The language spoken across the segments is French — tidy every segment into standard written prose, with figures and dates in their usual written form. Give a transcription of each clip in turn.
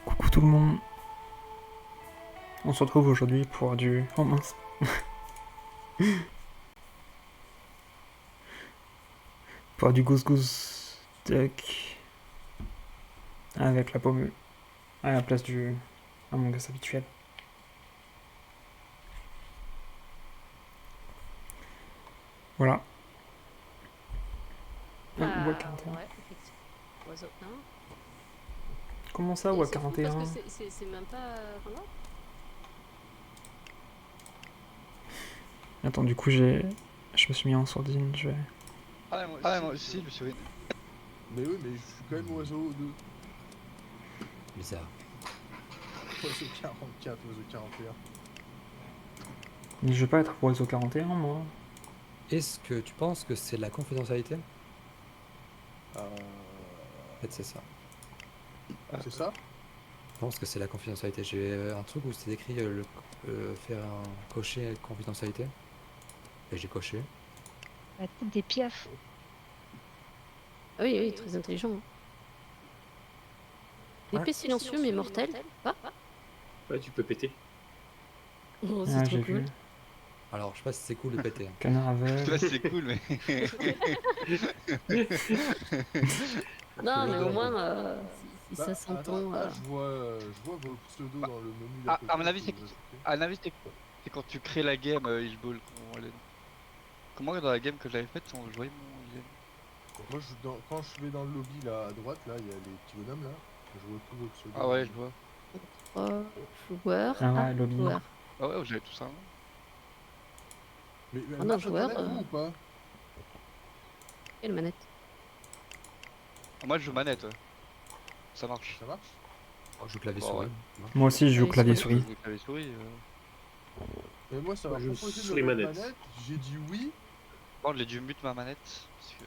Coucou tout le monde. On se retrouve aujourd'hui pour du... Oh mince. Pour du Goose Goose Duck. Avec la pomme à la place du Among Us habituel. Voilà. Ah, WA 41. Ouais, effectivement. Oiseau, non. Comment ça, Et WA c'est fou 41? parce que c'est même pas Randall. Attends, du coup, je me suis mis en sourdine, je vais... Moi aussi, je me souviens. Mais oui, mais je suis quand même oiseau 2. Bizarre. Oiseau 44, oiseau 41. Mais je vais pas être pour oiseau 41, moi. Est-ce que tu penses que c'est la confidentialité? Euh... En fait, c'est ça. C'est ça? Je pense que c'est la confidentialité. J'ai un truc où c'était écrit faire un cocher confidentialité. Et j'ai coché. La tête des piafs. Ah oui, oui, très intelligent. Épée silencieux mais mortel. Ah, Ouais, tu peux péter. oh, Ah, c'est j'ai trop cool. vu. Alors, je sais pas si c'est cool de péter. Canard aveugle. Là, c'est cool, mais. Non, mais au moins, si Bah, ça s'entend. je vois vos pseudos dans le menu Ah, d'à côté. à mon avis, que c'est vous ajoutez. À mon avis, c'est quand tu crées la game Hillball. Comment dans la game que j'avais faite, on jouait mon game. Moi, quand je vais dans le lobby là à droite, là, il y a les petits bonhommes là. Je vois tous vos pseudos. Ah ouais, je vois. 3 joueurs. Ah ouais, lobby. joueurs. Ah ouais, j'avais tout ça. Mais Ah non, marche joueur, Internet, vous, ou pas? Quelle manette? Ah, moi, je joue manette, ouais. Ça marche. Ça marche? Oh, je joue clavier Bon, souris. ouais. Moi aussi, je joue clavier souris. Je joue clavier souris. Mais moi, ça m'a Moi, je proposé de souris mettre manette. manette. J'ai dit oui. Bon, j'ai dû mute ma manette. Parce que...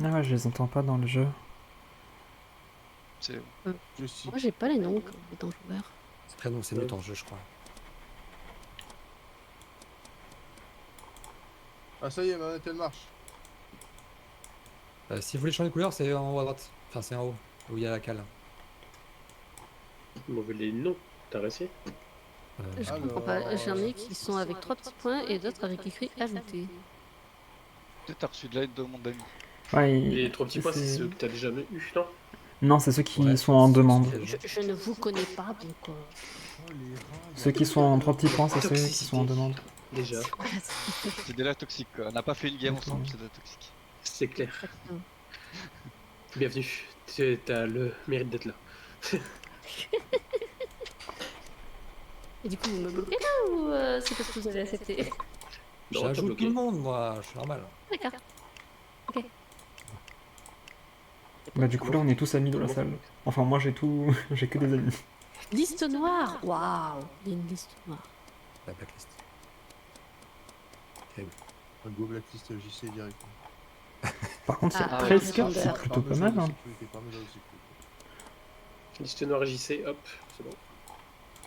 Ah ouais, je les entends pas dans le jeu. c'est... Je suis. Moi, j'ai pas les noms dans joueurs. Après, non, c'est mieux en jeu, je crois. Ah, ça y est, ma manette elle marche. Si vous voulez changer de couleur, c'est en haut à droite. Enfin, c'est en haut, où il y a la cale. Mauvais les noms, t'as réussi? Je Alors, comprends pas. J'en ai qui sont avec 3 petits points et d'autres avec écrit ajouté. Peut-être t'as reçu de l'aide de mon ami. Ouais, Les 3 petits points, c'est ceux que t'as déjà eu, non? Non, c'est ceux qui Ouais, sont en c'est demande. ceux qui- Je ne vous connais pas, donc. Oh, les rats, Ceux qui sont en 3 petits points, c'est ceux qui sont en demande. Déjà, C'est déjà toxique, quoi. On n'a pas fait une game ensemble, c'est déjà toxique. c'est clair. Exactement. Bienvenue, t'as le mérite d'être là. Et du coup, vous me bloquez là ou c'est parce que vous avez accepté? Non, t'as J'ajoute bloqué. tout le monde, moi, je suis normal. D'accord. Bah du coup là on est tous amis dans la salle. Enfin moi j'ai tout... j'ai que des amis. Liste noire. Waouh. Il y a une liste noire. La blacklist. Un go blacklist JC direct. Par contre Ah, 13 ouais, cartes c'est c'est plutôt pas mal. Hein. Liste noire JC, hop, c'est bon.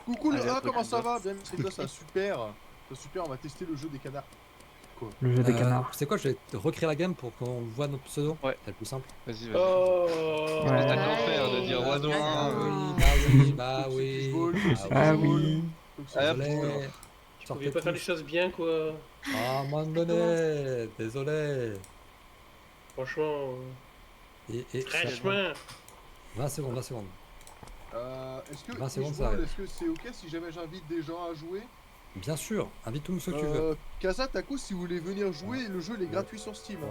Coucou le Allez, A, hop, comment hop, ça hop. va? Bien, c'est quoi ça? Super. C'est super, on va tester le jeu des canards. Le jeu des canards. C'est quoi, je vais recréer la game pour qu'on voit notre pseudo. Ouais. C'est le plus simple. Vas-y, vas-y. Oh Ouais. C'est l'enfer de dire oiseau Ah 1. oui, bah oui, bah oui. Ah oui. Désolé. Tu pouvais pas faire les choses bien, quoi. Ah, mon donné, désolé. Franchement, Et franchement. 20 secondes, 20 secondes. Est-ce que, 20 secondes, Fishball, ça arrive. est-ce que c'est ok si jamais j'invite des gens à jouer? Bien sûr, invite tous ceux que tu veux. Kaza, Taco, si vous voulez venir jouer, le jeu il est gratuit sur Steam. 3,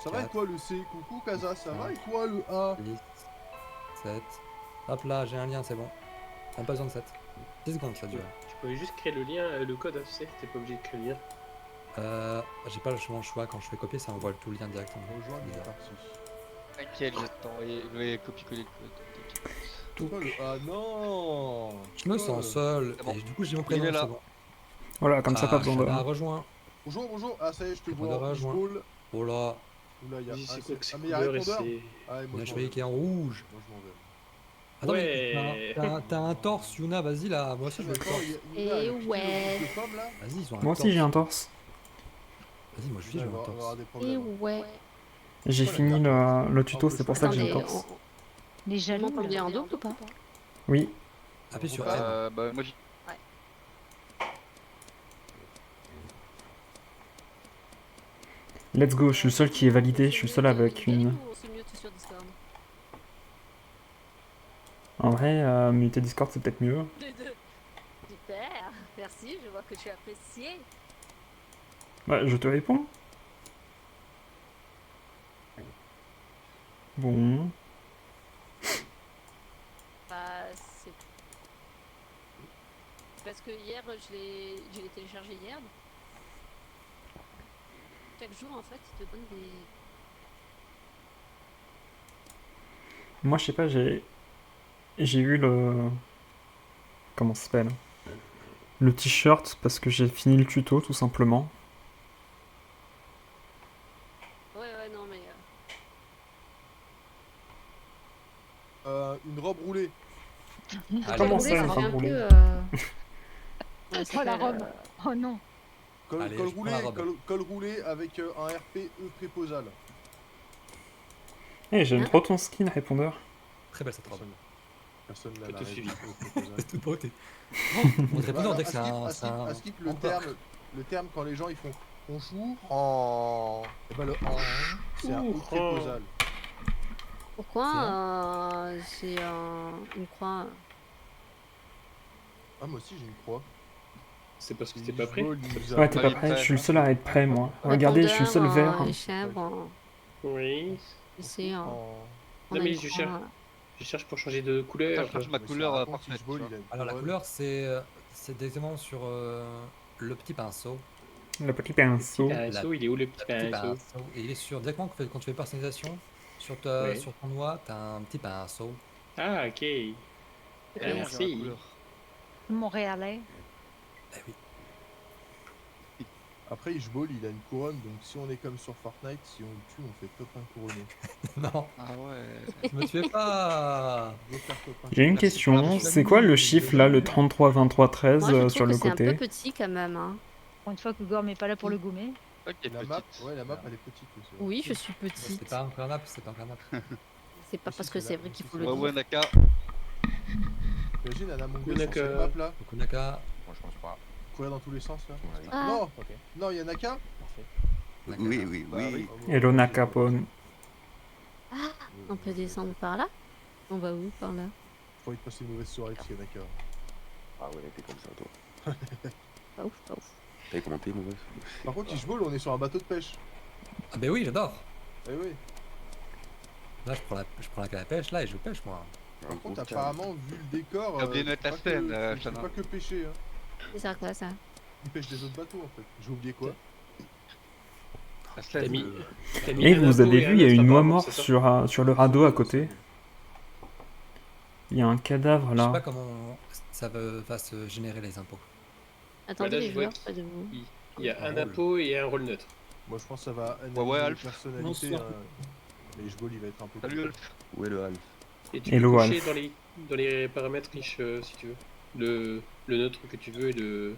Ça va et toi le C? Coucou Kaza, ça va et toi le A? 6, 7. Hop là, j'ai un lien, c'est bon. Même pas besoin de 7. 10 secondes, ça dure. Tu pouvais juste créer le lien, le code, tu sais, t'es pas obligé de créer le lien. J'ai pas le choix, quand je fais copier, ça envoie tout le lien directement. Rejoindre les Bizarre. parties. T'inquiète, je vais t'envoyer le copier-coller le code. C'est quoi le A? Non! Je me sens seul, C'est bon. et du coup j'ai mon Il prénom, est là. c'est bon. Voilà, comme ça pas besoin de... Chana rejoint. Bonjour, bonjour. Ah ça y est, je te Je vois. me rejoins. Fishball. Oh là, Oula, y'a Vas-y, c'est quoi que c'est mais y'a couleur et répondeur? c'est... Ah, ouais, il y moi a un je m'en chevalier vais. qui est en rouge. Moi je m'en vais. Attends, Ouais. mais t'as un torse, Yuna, vas-y là, moi aussi je veux le D'accord, torse. Y'a ouais. de femmes là? Vas-y, ils ont un Moi torse. aussi j'ai un torse. Vas-y, moi je Il veux va un avoir torse. des Et problèmes. ouais. J'ai Voilà, fini carte. le tuto, c'est pour ça que j'ai Attendez, une corse. Les on jaloux, m'entend là. bien en double ou pas? Oui, Appuie sur Ah, N. Bah, moi, let's go, je suis le seul qui est validé, je suis le seul avec une... On se mute sur Discord. En vrai, muter Discord c'est peut-être mieux. Les deux. Super, merci, je vois que tu as apprécié. Bah, je te réponds. Bon. Bah, c'est... Parce que hier, je l'ai téléchargé hier. Chaque jour, en fait, il te donne des... Moi, je sais pas, j'ai eu le... Comment ça s'appelle? Le t-shirt parce que j'ai fini le tuto, tout simplement. Ouais, non, mais... Une robe roulée. Allez, Comment roulé, ça, une fait robe un roulée peu, ouais, ça Oh la fait, robe. Oh non. Col, Allez, col je prends roulé, la robe. col roulé avec un RPE préposal. Eh, j'aime Hein trop ton skin, répondeur. Très belle cette robe. Personne n'a Tout la suivi. RPE préposal. C'est toute beauté. Mon répondeur, on dirait que c'est un. c'est un- À skip, le encore. terme quand les gens ils font bonjour en. Et ben le en, c'est un Ouh, E préposal. Pourquoi j'ai une croix? Ah, moi aussi j'ai une croix. C'est parce que t'es pas prêt. Ouais, t'es pas prêt, je suis le seul à être prêt, moi. Regardez, je suis le seul Répondeur, vert. Les chèvres, Oui. c'est En... on Non, a mais une je croix. cherche pour changer de couleur. je cherche ma Mais couleur ça raconte, parfaite. Fishball, tu il vois. a une Alors la couronne. couleur, c'est directement sur le petit pinceau. Le petit pinceau. Pinceau, il est où le petit Petit pinceau? pinceau. Et il est sur directement quand tu fais personnalisation sur Ouais. sur ton doigt, t'as un petit pinceau. Ah, ok. Ok. Ah, J'ai ma merci. couleur. Montréalais. Eh oui. Après, Ishball, il a une couronne, donc si on est comme sur Fortnite, si on le tue, on fait top 1 couronné. Non, Ah ouais. me tuez pas. Je veux faire top 1. J'ai une Merci. question, Ah, c'est quoi le chiffre là, le 33 23 13 Moi, je trouve sur que le c'est un peu côté? petit quand même. Hein. Pour une fois que Gorm n'est pas là pour le gommer. Ok, La map, petite. ouais, la map elle est petite aussi. Oui, je suis C'est petite. pas encore un map, c'est pas encore un map. C'est pas Si, parce c'est que là. c'est vrai qu'il faut le Ouais, dire. ouais, Naka. Imagine un Among Us sur Naka. cette map là, Kunaka, Moi je pense pas. courir dans tous les sens là. Ah. Non, Ok. non, il y a Naka. Kunaka. Oui. Bah oui. Hello Nakapon. On peut descendre par là? On va où par là? Faut te passer une mauvaise soirée parce qu'il y a Naka. Ah ouais, t'es comme ça toi. Pas ouf, pas ouf. T'avais commenté mon ref. Par contre, Ishball, on est sur un bateau de pêche. Ah ben oui, j'adore. Eh oui. Là, je prends la canne à pêche là et je pêche moi. Par contre, apparemment, vu le décor, T'as oublié de c'est mettre la pas scène, que- c'est Shannon. pas que pêcher. Hein. C'est ça quoi ça? Ils pêchent des autres bateaux en fait. J'ai oublié quoi. La T'as scène. mis. t'as mis Et un vous impôt avez et vu, un il y a autre une noix apparemment, morte c'est ça sur le radeau à côté. Il y a un cadavre Je sais là. pas comment ça va se générer les impôts. Attendez là, les je vois joueurs près de vous. Il y a un rôle. impôt et un rôle neutre. Moi, je pense que ça va analyser ouais, les Alf. personnalités. Bonsoir. Mais Ishball, il va être un peu. Salut Alf. Où est le Alf? Et tu Hello, peux cocher Alf. dans les paramètres riches si tu veux. Le neutre que tu veux et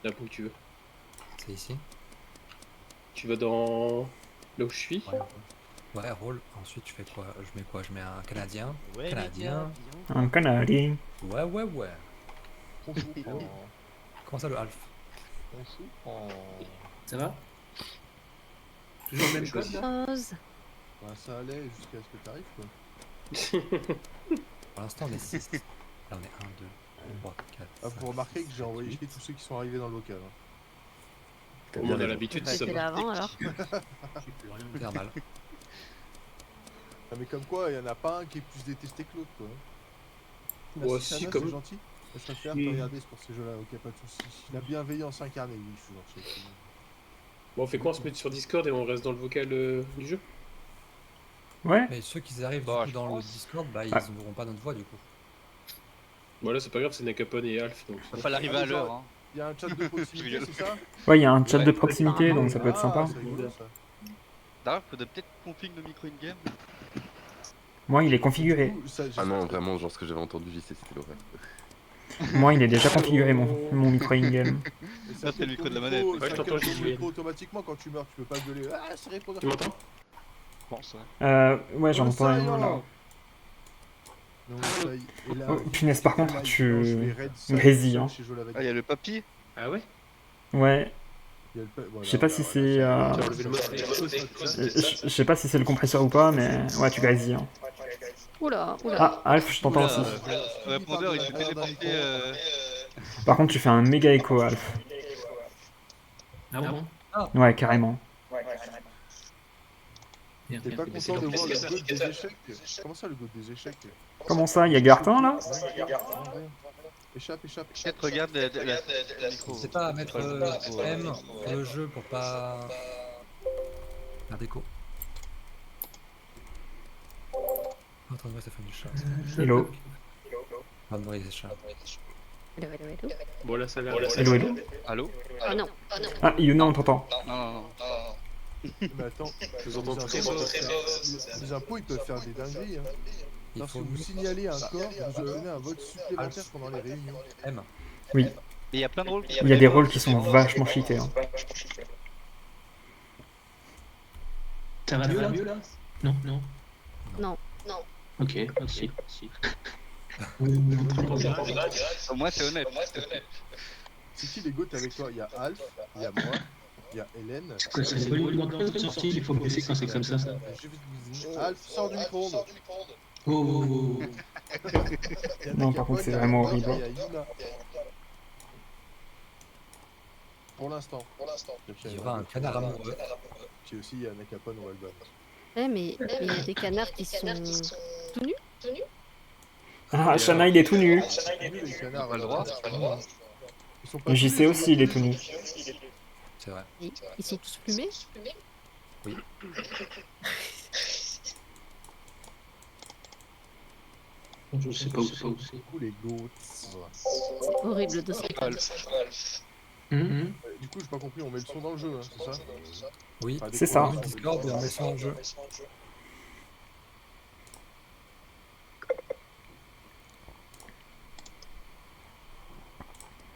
l'impôt que tu veux. C'est ici. Tu vas dans là où je suis. Ouais, rôle. Ensuite, tu fais quoi? Je mets quoi? Je mets un Canadien. Canadien. Un canari. Ouais. Tronchou en. Comment ça le Alf? Tronchou en. Ça va Toujours le même code là Chose. Bah, ça allait jusqu'à ce que t'arrives quoi. Pour l'instant, on est 6. Là, on est 1, 2, 3, 4. Ah, faut remarquer que j'ai envoyé chier tous ceux qui sont arrivés dans le local. Hein. T'as On bien a raison. l'habitude, ça C'était va. là avant alors. Faire mal. Ah, mais comme quoi, il y en a pas un qui est plus détesté que l'autre quoi. Moi Merci, aussi, Sana, comme. c'est gentil. Je préfère te regarder pour ces jeux-là, ok, pas de soucis. La bienveillance incarnée, oui, je suis gentil. Bon, on fait quoi? On se met sur Discord et on reste dans le vocal du jeu? Ouais. Mais ceux qui arrivent Bah, du coup, je dans le pense. Discord, bah ils Ah. n'auront pas notre voix du coup. Voilà, c'est pas grave, c'est Nakapon et Alf. Donc... Va falloir arriver à l'heure. Hein. Il y a un chat de proximité, rigole. c'est ça? Ouais, il y a un chat Ouais. de proximité, donc ça peut être Ah, sympa. c'est rigolo ça. D'ailleurs, faudrait peut-être config le micro in-game. Moi, il est configuré. Du coup, ça, j'ai- Ah non, vraiment, genre ce que j'avais entendu, JC, c'était l'horreur. Moi, il est déjà configuré mon micro in-game. mais Ça, c'est le micro de la ton manette. micro, Ouais, je ça t'entends, capte ton Julien. micro automatiquement quand tu meurs, tu peux pas gueuler. Ah, c'est répondeur. Tu m'entends? pense, ouais. Ouais, j'en entends un là. Non, ça y- et là, Oh, punaise, par là, contre, là, tu non, je vais raid ça grésilles, seul hein. chez Joe Lavagna. Ah, il y a le papy. Ah ouais? Ouais, Il y a le pa- voilà, je sais pas bah, si voilà, c'est. Tu as enlevé le mot Je sais pas si c'est le compresseur ou pas, mais ouais, tu grésilles. Hein. Oula, oula. Ah, Alf, je t'entends Oula, aussi. le répondeur, il s'est téléporté. Par contre, tu fais un méga écho, Alf. Ah bon? Ouais, carrément. Merde, T'es pas merde, mais c'est content de donc- voir le code des échecs? Comment ça, le code des échecs? Comment ça, il y a Gartin là? Non, rien. Échappe. Peut-être regarde le micro. C'est pas à mettre Pas le micro, M sur le jeu pour pas faire d'écho. En train de voir Stéphane du chat. Hello. Ah non, il est chat. Hello, hello, hello. Bon, là, ça a l'air. Hello, hello. Allô? Ah non. Ah, Yuna, on t'entend. Non. Mais attends, Je vous entends les très impôts, bas. les impôts, ils peuvent faire des dingueries. Hein. Il Lorsque faut vous signalez un corps, vous obtenez un vote supplémentaire pendant les réunions. M. Oui, Et il y a plein de rôles. il y a des rôles qui sont vachement cheatés. Hein. Ça va mieux là? Non, non. Non. Ok, merci. Au moins, c'est honnête. C'est qui les gouttes avec toi? Il y a Alf, il y a moi, il y a Hélène. C'est pas une grande sortie, il faut baisser quand c'est comme ça. J'ai vu de cuisine. Alf, sors du micro-ondes. Oh. Il y a Non, par contre, Nakapon, c'est il y a vraiment Hector, horrible. il y a Yuna. Pour l'instant. Il y aura un canard amoureux. Puis aussi, il y a Nakapon ou Alban. Mais il y a des canards qui sont tout nus. Ah, Shana, il est tout nu. Les canards, Pas le droit. Ils sont pas JC tous les aussi, il est tout nu. C'est vrai. Ils sont tous plumés. Je sais pas où c'est. Du coup, les goats. C'est horrible de s'entendre. Du coup, j'ai pas compris, on met le son dans le jeu, hein, c'est ça? Oui, Enfin, des C'est ça. fois, on Discord et on met ça en jeu.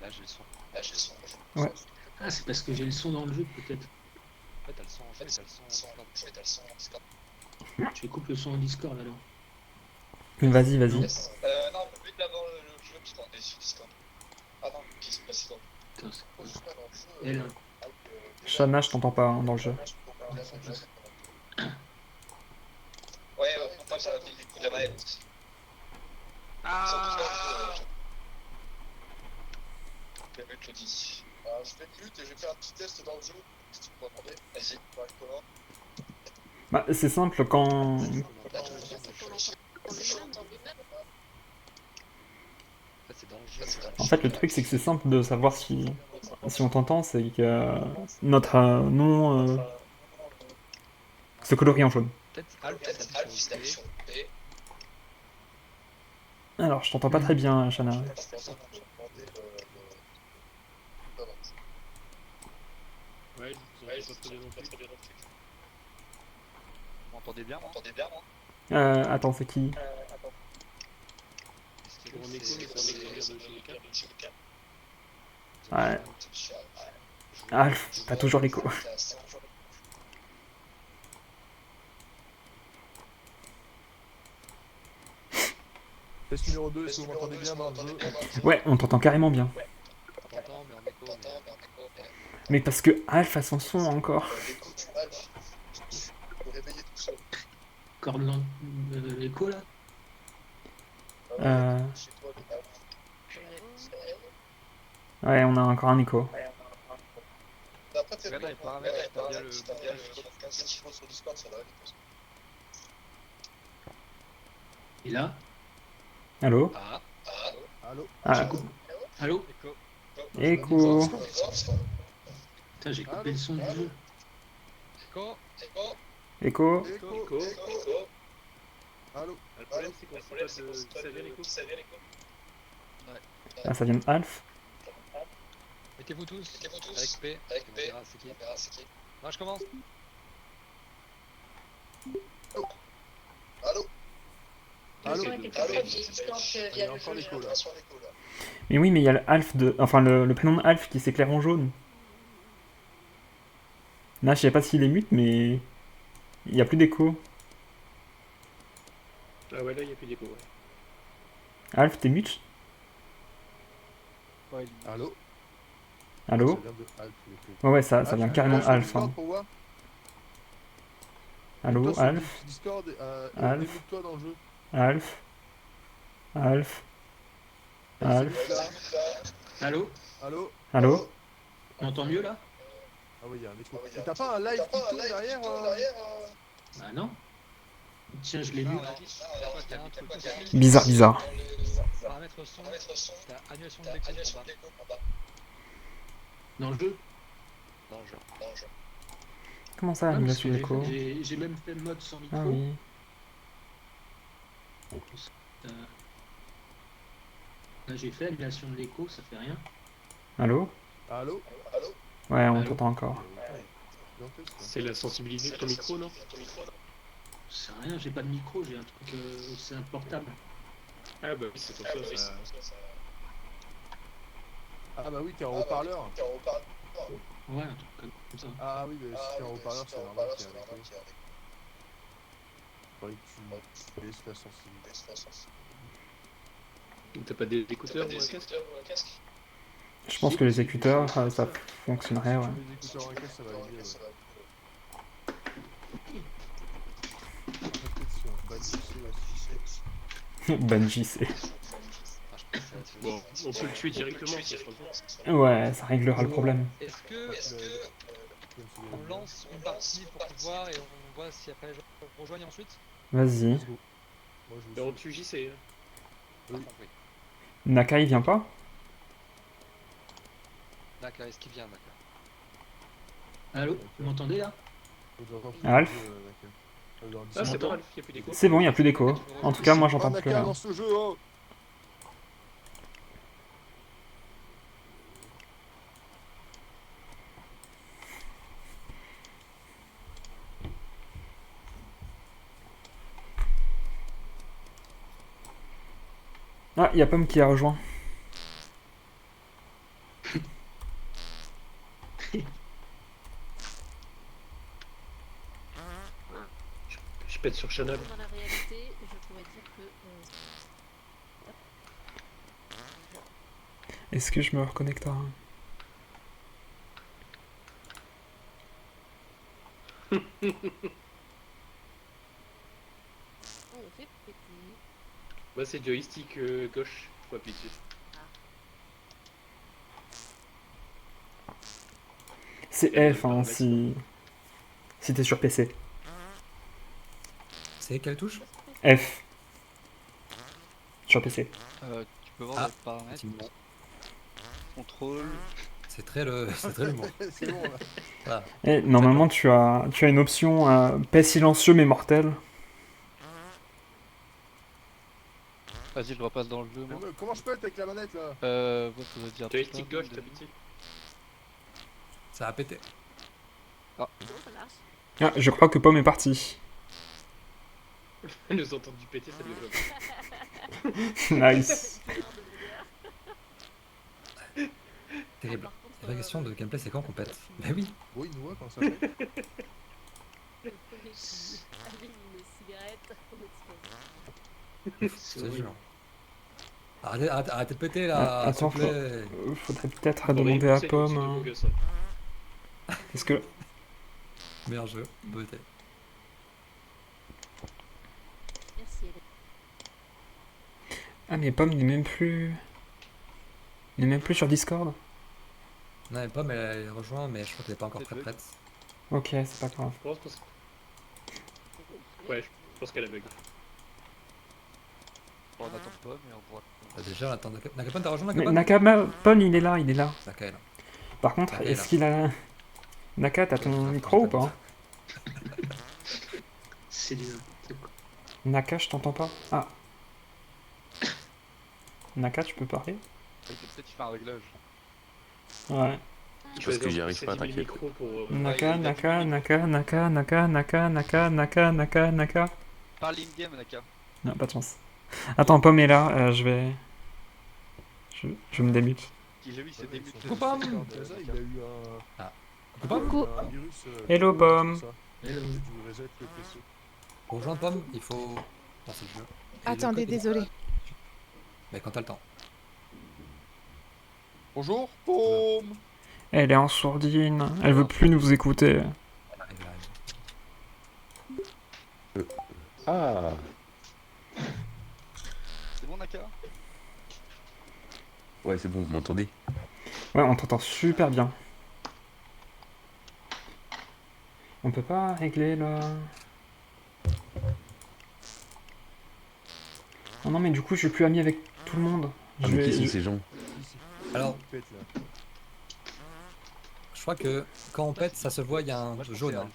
Là, j'ai le son. Ah, c'est parce que j'ai le son dans le jeu peut-être. En fait, t'as le son en fait, t'as le son en Discord. Je coupe le son en Discord alors. Vas-y, vas-y. Non, mais vite d'abord le jeu, parce qu'on est sur Discord. Ah non, qui se passe quoi? Putain, c'est quoi? Elle, Shana, je t'entends pas hein, dans le jeu. Ouais, on passe à la ville du coup de la manette. Je vais mute le dit. Je vais mute et je vais faire un petit test dans le jeu. Si tu peux m'entendre, vas-y, comment? Bah, c'est simple quand. En fait, le truc, c'est que c'est simple de savoir si on t'entend, c'est que notre nom se colorie en jaune. Peut-être Alf, Alors, je t'entends pas très bien, Shana. Ouais, je vous entends pas très bien non plus. Vous m'entendez bien, moi? Attends, c'est qui? Pour un écho, mais ça va venir de chez les câbles. Ouais. Alf, t'as toujours l'écho. Test numéro 2, est-ce que vous m'entendez bien dans le jeu? Ouais, on t'entend carrément bien. On t'entend, mais en écho. Mais parce que Alf a son son encore. corde l'écho là. Ouais, on a encore un écho. Regarde dans les paramètres, t'as bien le Et là, Allô? Allô? Ah, allô. écho. Putain, j'ai coupé le son du jeu. Écho. Écho. Allô? Le problème, c'est qu'on sait pas ça vient l'écho. Ah, ça vient de Alf. Mettez-vous tous avec P. On verra c'est qui. Non, je commence. Allô? Ouais, Il y a encore l'écho là. Mais oui, mais il y a le Alf de. Enfin, le prénom de Alf qui s'éclaire en jaune. Là, je sais pas s'il est mute, mais. Il y a plus d'écho. Ah ouais, là, il n'y a plus d'écho. Ouais. Alf, t'es mute? Ouais, Allô? Allô? Ça vient de Alf, le truc. Ouais, ça Alf, vient tu carrément vas sur Alf. Discord Hein. pour voir. Allô, Mets-toi sur Alf? Discord et Alf? mets-toi dans le jeu. Alf? Alf? Salut, Alf? là. Allô? Allô? Allô? On entend mieux là? Ah oui, il y a un écho. Et t'as pas un live qui tourne derrière Bah non. Tiens, je l'ai vu. Bizarre, bizarre. Paramètres son, t'as annulation de déco en bas. Dans le jeu. Dans le jeu. Comment ça, Ah, parce annulation que d'écho? j'ai même fait mode sans micro. Ah oui. Là, j'ai fait annulation de l'écho, ça fait rien. Allô? Allô? Ouais, on Allô? t'entend encore. C'est la sensibilité de ton micro, non? C'est rien, j'ai pas de micro, j'ai un truc. C'est un portable. Ah bah oui, c'est pour ça. Ça... Ah bah oui, t'es en haut-parleur. Ouais, un truc comme ça. Ah oui, mais si t'es en haut-parleur, c'est normal qu'il y ait un écho. Faudrait que tu laisses la sensibilité. T'as pas d'écouteurs ou un casque? Je pense que les écouteurs, ça fonctionnerait, ouais. Les écouteurs en casque, ça va aller mieux, ouais. Peut-être si on banne Bungie, c'est... Bon, on peut le tuer directement si je Ouais, ça réglera le problème. Est-ce que on lance une partie pour pouvoir et on voit si après les gens rejoignent ensuite? Vas-y. on tue JC. Par contre, oui. Naka, il vient pas? Naka, est-ce qu'il vient, Naka? Allô? Vous m'entendez là? Alf? Ah, c'est bon, Alf, il n'y a plus d'écho. C'est bon, il n'y a plus d'écho. En tout cas, moi, j'entends plus rien. dans ce jeu, oh. Ah, il y a Pomme qui a rejoint. Je pète sur Channel. Dans la réalité, je pourrais dire que. Est-ce que je me reconnecte à... On fait péter. Moi, c'est joystick gauche. Faut appuyer dessus. C'est F, hein, si t'es sur PC. C'est quelle touche? F. Sur PC. Tu peux voir Ah, les paramètres. effectivement. Contrôle. C'est très le mot. C'est bon, là. Voilà. Et normalement, tu as une option paix silencieux mais mortel. Vas-y, je le repasse dans le jeu, moi. Comment je peux être avec la manette, là? Moi, ça veut dire... Joystick gauche, t'as pété. Ça a pété. Non, ça marche. Ah, je crois que Pomme est parti. Nous entendu péter, ça lui va. Nice. Terrible. La vraie question de gameplay, c'est quand qu'on pète? Bah oui. Oui, il nous voit quand ça fait. Le premier qui allume une cigarette. C'est dur. Arrêtez de péter là, Attends, s'il vous plaît. faudrait peut-être demander à Pomme. Est-ce que... Meilleur jeu, beauté. Merci. Ah, mais Pomme n'est même plus... Il n'est même plus sur Discord. Non, mais Pomme, elle rejoint, mais je crois qu'elle est pas encore très prête. Ok, c'est pas grave. Je pense ouais, je pense qu'elle a bug. Bon, on attend pas, mais on voit. Bah, déjà, on attend Nakapon, t'as rejoint Mais Nakapon? Nakapon, il est là, il est là. Naka est là. Par contre, Naka est est-ce là. qu'il a... Naka, t'as ton micro ou pas? C'est du. Naka, je t'entends pas. Ah. Naka, tu peux parler? Peut-être tu fais un réglage. Ouais. Parce que j'y arrive pas, t'inquiète. Naka, Naka, Naka, Naka, Naka, Naka, Naka, Naka, Naka, Naka. Parle in-game, Naka. Non, pas de chance. Attends, Pomme est là, je vais... Je me démute. Qui j'ai vu, c'est début de... Coucou, Pomme. Il a eu un... Ah. Coucou, Pomme. un virus... Hello, Pomme. Tu me rejettes le PC. Pour rejoindre Pomme, il faut lancer le jeu. Et Attendez, le code est- désolé. Mais quand t'as le temps. Bonjour, Paume. Elle est en sourdine. Elle veut plus nous écouter. Elle arrive, elle arrive. Ah, C'est bon, Naka? ouais, c'est bon, vous m'entendez? Ouais, on t'entend super bien. On peut pas régler le... Oh non, mais du coup, je suis plus ami avec tout le monde. Ah, Je mais qui vais... sont ces gens? Alors, Pète, là. je crois que quand on pète, ça se voit, il y a un Moi, je jaune. pensais à Hein.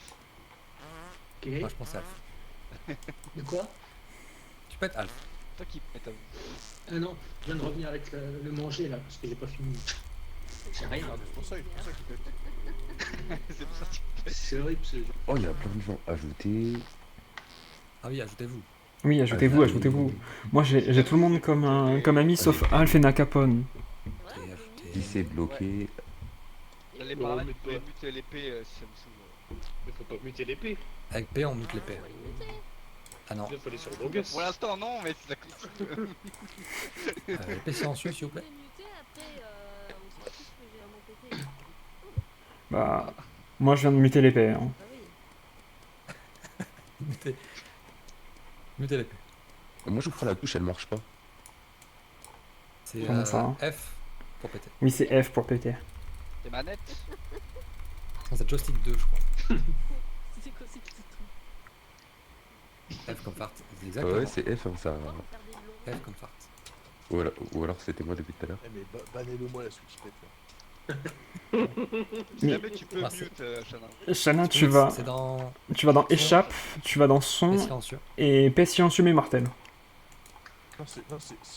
Ok. Moi, je pensais à Alf. De quoi? Tu pètes Alf. Toi qui pète à vous. Ah non, je viens de revenir avec le manger là, parce que j'ai pas fini. J'ai rien. Ah, mais c'est pour ça qu'il pète. C'est pour ça que tu pètes. C'est horrible ce jeu. Oh, il y a plein de gens ajoutés. Ah oui, ajoutez-vous. Oui, ajoutez-vous, ajoutez-vous. Moi, j'ai tout le monde comme ami, sauf Alf et Nakapon. Et ajoutez. Si c'est bloqué. Les Bon, paramètres, mais vous pouvez toi. muter l'épée si ça vous saoule. Mais faut pas muter l'épée. Avec P, on mute l'épée. Ah non. Il faut aller sur Longus. Pour l'instant, non, mais c'est la continue. L'épée silencieux, s'il vous plaît. Bah... Moi, je viens de muter l'épée. Hein. Mutez. Mutez l'épée. Moi, je crois la touche, elle marche pas. C'est Comment ça, hein F pour péter. Oui, c'est F pour péter. Les manettes. Non, c'est joystick 2, je crois. C'est quoi ce truc? F comme fart. C'est exactement. Ouais, c'est F, hein, ça. F comme fart. Ou alors c'était moi depuis tout à l'heure. Eh, mais bannez-le moi la Switch pète, là. Si Mais- jamais tu peux Ah, c'est- mute, Shana. Shana, Oui, tu vas C'est dans dans échappe, tu vas dans P son silencieux. et paix silencieux mais mortel. Non, c'est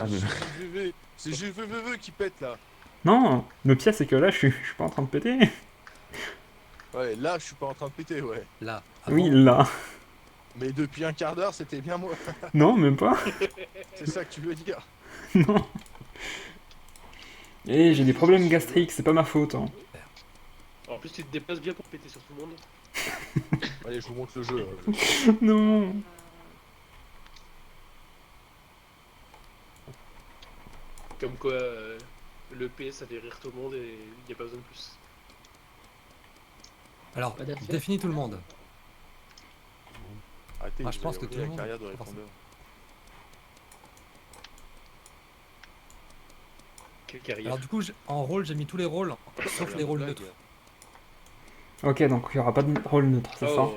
Ah, mais- GVV. C'est GVV qui pète, là. Non, le pire c'est que là, je suis pas en train de péter. Ouais, là, je suis pas en train de péter, ouais. Là. Oui, Avant, là. Mais depuis un quart d'heure, c'était bien moi. Non, même pas. C'est ça que tu veux dire. Non. Et j'ai des problèmes gastriques, c'est pas ma faute. Hein. En plus, tu te déplaces bien pour péter sur tout le monde. Allez, je vous montre le jeu. Non. Comme quoi, le P, ça fait rire tout le monde et il n'y a pas besoin de plus. Alors, Pas d'affaire. définis tout le monde. Arrêtez, Moi, je vous pense avez que oublié tout le la monde- carrière de c'est pour ça. répondeur. Quelle carrière. Alors, du coup, en rôle, j'ai mis tous les rôles, sauf les rôles Blague. neutres. Ok, donc il y aura pas de rôle neutre, c'est ça? Oh,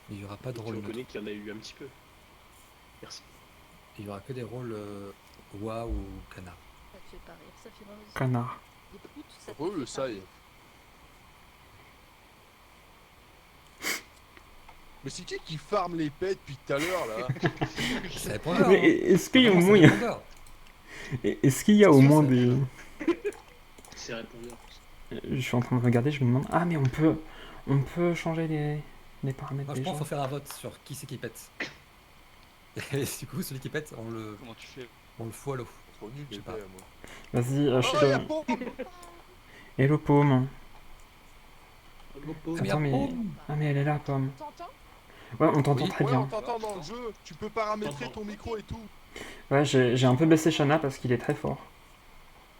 Il n'y aura pas de tu rôle neutre. reconnais qu'il y en a eu un petit peu. Merci. Il y aura que des rôles oie ou canard. Ça te fait pas rire, ça fait rire. Canard. Des proutes, ça te Oh, fait le pas ça y rire. est. Mais c'est qui farme les pets depuis tout à l'heure, là? C'est répondeur. Mais Hein. est-ce qu'il y a au Vraiment, moins, c'est répondeur. est-ce qu'il y a au C'est sûr, moins ça. des... C'est répondeur. Je suis en train de regarder, je me demande... Ah mais on peut changer les paramètres Moi, des je pense gens. qu'il faut faire un vote sur qui c'est qui pète. Et du coup, celui qui pète, Comment tu fais? on le fout à l'eau. Trop nul, Je sais les pas. pets, moi. Vas-y, Oh, achète... y'a Paume. Hello, Paume. Bon, pauvre. Ah, mais Attends, mais... Paume. Ah mais elle est là, Paume. T'entends? Ouais, on t'entend Oui. très Ouais, bien. on t'entend dans le jeu. Tu peux paramétrer ton micro et tout. Ouais, j'ai un peu baissé Shana parce qu'il est très fort.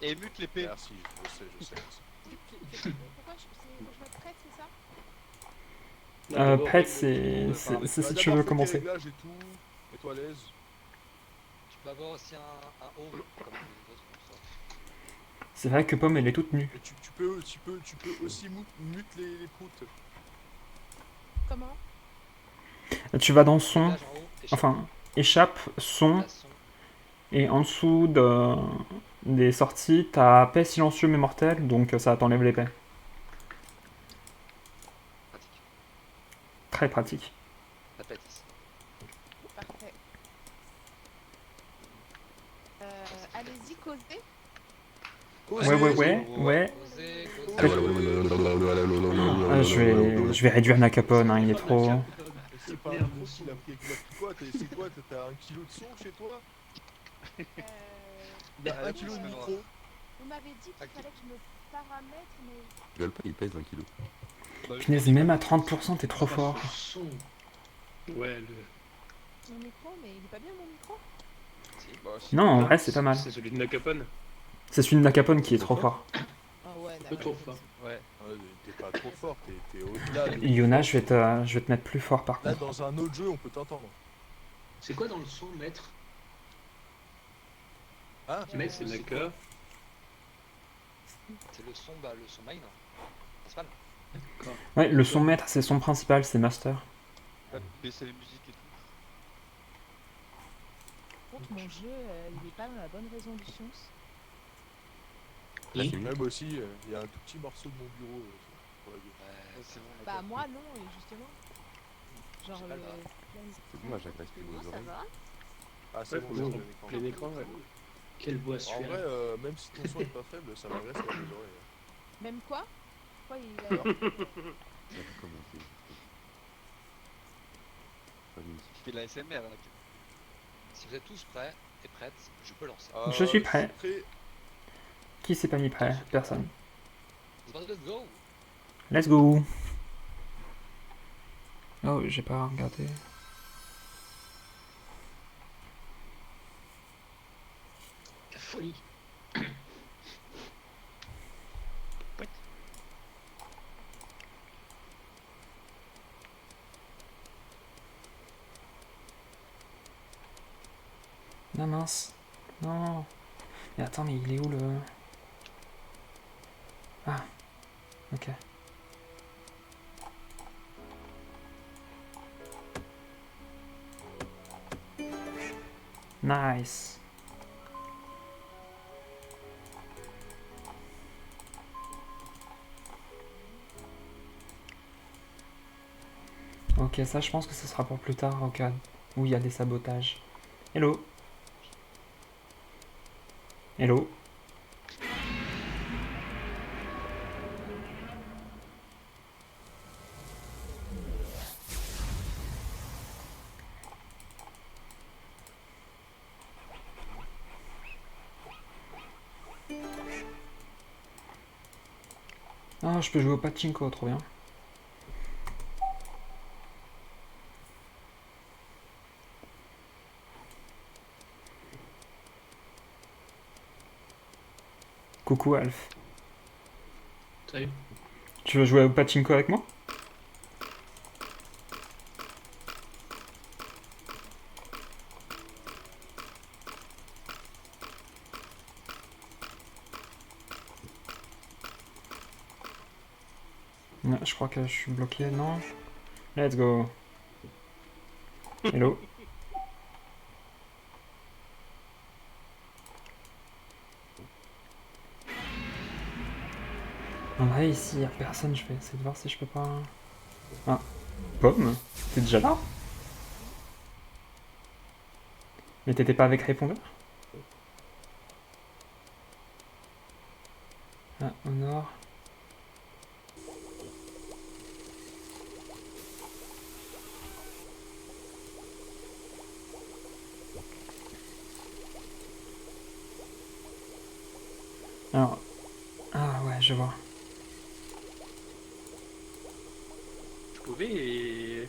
Et mute l'épée. Merci, je sais. Pourquoi je me prête, c'est ça? Non, d'abord, Prête, règle- c'est si Bah, tu d'abord, veux fais tes commencer. réglages et tout. Mets-toi à l'aise. Tu peux avoir aussi un home comme les autres comme ça. C'est vrai que Pomme, elle est toute nue. Et tu peux aussi mute les proutes. Comment? Tu vas dans son, Réglage en haut, échappe, enfin, échappe, son, là, son. et en dessous des sorties, t'as paix silencieux mais mortel, donc ça t'enlève l'épée. Pratique. Très pratique. Ça pète ici. Parfait. Allez-y, causez. Ouais. Osez, Ah, osez. Ah, je vais réduire Nakapon, hein, il est trop... C'est pas un gros qu'il a pris quoi? C'est quoi? T'as 1 kilo de son chez toi? Il a 1 kilo de micro. Vous m'avez dit qu'il fallait que je me paramètre, mais... Je rigole pas, il pèse 1 kilo. Bah, Punaise, même à 30%, t'es trop fort. Le son. Ouais, le. Mon micro, mais il est pas bien mon micro. Bah, si. Non, en vrai, c'est pas mal. C'est celui de Nakapon. C'est celui de Nakapon qui est trop fort. Ah ouais, Un peu trop fort. Ouais. Ouais, t'es pas trop fort, t'es au-delà. Yona, je vais te mettre plus fort par Là, contre. dans un autre jeu, on peut t'entendre. C'est quoi dans le son, maître? Ah, Mec, C'est Naka. C'est le son main. Principal. Ouais, le son maître, c'est son principal, c'est master. Ouais, baisser les musiques et tout. Par contre, mon jeu, il est pas dans la bonne résolution. Là, c'est mieux. même aussi, il y a un tout petit morceau de mon bureau pour la gueule. Ouais, c'est bon. Bah, moi, non, et justement. Genre, J'ai pas le droit. C'est dommage avec la spin aux Ça oreilles. va. Ah, c'est Ouais, bon, faut j'ai mettre plein en écran. plein écran, ouais. Quelle voix En suave. vrai, même si ton son est pas faible, ça m'agresse dans les oreilles. Même quoi? Quoi, il a... On va recommencer. Pas de musique. Tu fais de la SMR là. Si vous êtes tous prêts et prêtes, je peux lancer. Je suis prêt. Prêt. Qui s'est pas mis prêt? Personne. Let's go. Let's go. Oh, j'ai pas regardé. La folie. Non, mince. Non. Mais attends, mais il est où le... Ah. Ok. Nice. Ok, ça je pense que ce sera pour plus tard au cas où il y a des sabotages. Hello. Hello. Ah, je peux jouer au pachinko, trop bien. Coucou Alf. Salut. Tu veux jouer au pachinko avec moi? Non, je crois que je suis bloqué, non? Let's go. Hello. En vrai, ici, y a personne, je vais essayer de voir si je peux pas... Ah, Pomme, t'es déjà là? Mais t'étais pas avec répondeur? Ah, au nord. Alors... Ah ouais, je vois. Je pouvais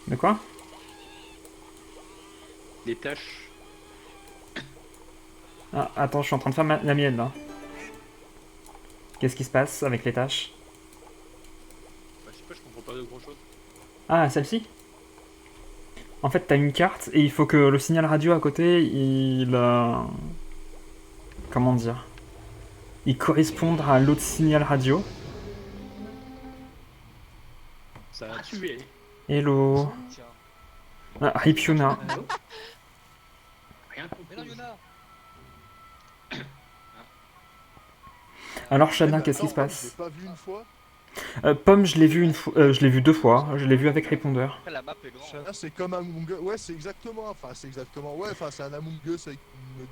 De quoi? les tâches. Ah, attends, je suis en train de faire la mienne, là. Qu'est-ce qui se passe avec les tâches? Bah, je sais pas, je comprends pas de grand chose. Ah, celle-ci? En fait, t'as une carte et il faut que le signal radio à côté, il... Comment dire? Il corresponde à l'autre signal radio. Ça a tué. Hello. Tiens. Ah, Rip Yuna. Allô? Rien compris. Mais non, Yuna. Alors, Shana, Mais qu'est-ce qui se attends, passe? Je l'ai pas vu une fois. Pomme, je l'ai vu une fois, je l'ai vu 2 fois. Je l'ai vu avec répondeur. Après, la map est grande. Shana, c'est comme Among Us. Ouais, c'est exactement. Enfin, c'est exactement. Ouais, enfin, c'est un Among Us avec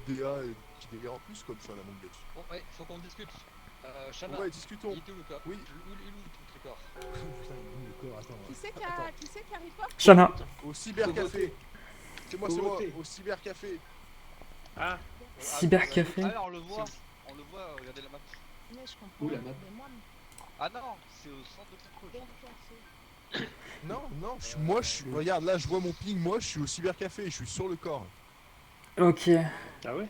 une DA et qui délire en plus, comme sur un Among Us. Bon, ouais, faut qu'on discute. Shana, Ouais, discutons. il était où le corps? Oui. Où le corps? Putain, il est où le corps? Attends. Qui c'est qui arrive pas? Shana. Au cybercafé. C'est moi, Faut c'est moi. voter. Au cybercafé. Ah, Cybercafé. Ah, on le voit, regardez la map. Mais je comprends. Où la rien. map? Mais moi, Ah non, c'est au centre de contrôle. Non, non, regarde, là, je vois mon ping, moi, je suis au cybercafé, je suis sur le corps. Ok. Ah ouais?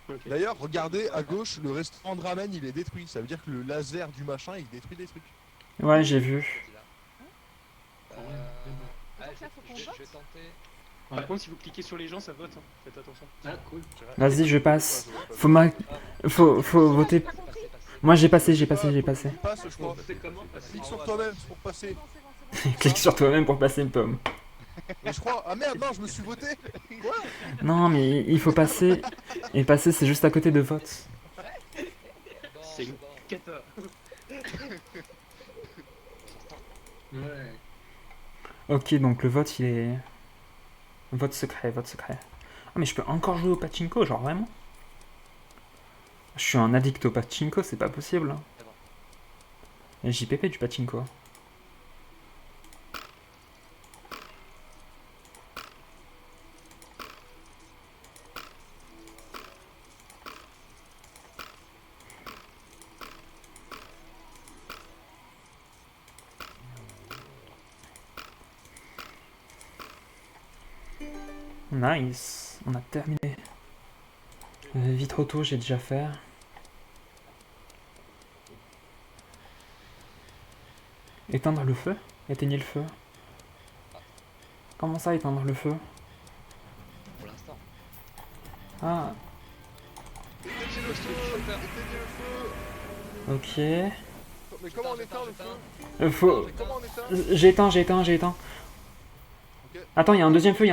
Ok. D'ailleurs, regardez, à gauche, le restaurant de ramen, il est détruit. Ça veut dire que le laser du machin, il détruit des trucs. Ouais, j'ai vu. Allez, ça, faut qu'on je vote vais tenter. Par contre, si vous cliquez sur les gens, ça vote. Hein. Faites attention. Ah, cool. Vas-y, je passe. Faut voter. Moi, j'ai passé. Passe, je crois. C'est comment? Clique sur toi-même pour passer. Clique sur toi-même pour passer une pomme. Mais je crois. Ah merde, non, je me suis voté. Quoi? Non, mais il faut passer. Et passer, c'est juste à côté de vote. C'est une cata. Ouais. Ok, donc le vote, il est... Vote secret. Ah, mais je peux encore jouer au pachinko, genre vraiment? Je suis un addict au pachinko, c'est pas possible. Et JPP du pachinko. Nice, on a terminé. Vitre auto, j'ai déjà fait. Éteindre le feu? Éteignez le feu. Comment ça, éteindre le feu? Pour l'instant. Ah, Éteignez le feu. ok. Mais comment on éteint le feu? Faut... Comment on éteint? J'ai éteint. Ok. Attends, il y a un deuxième feu.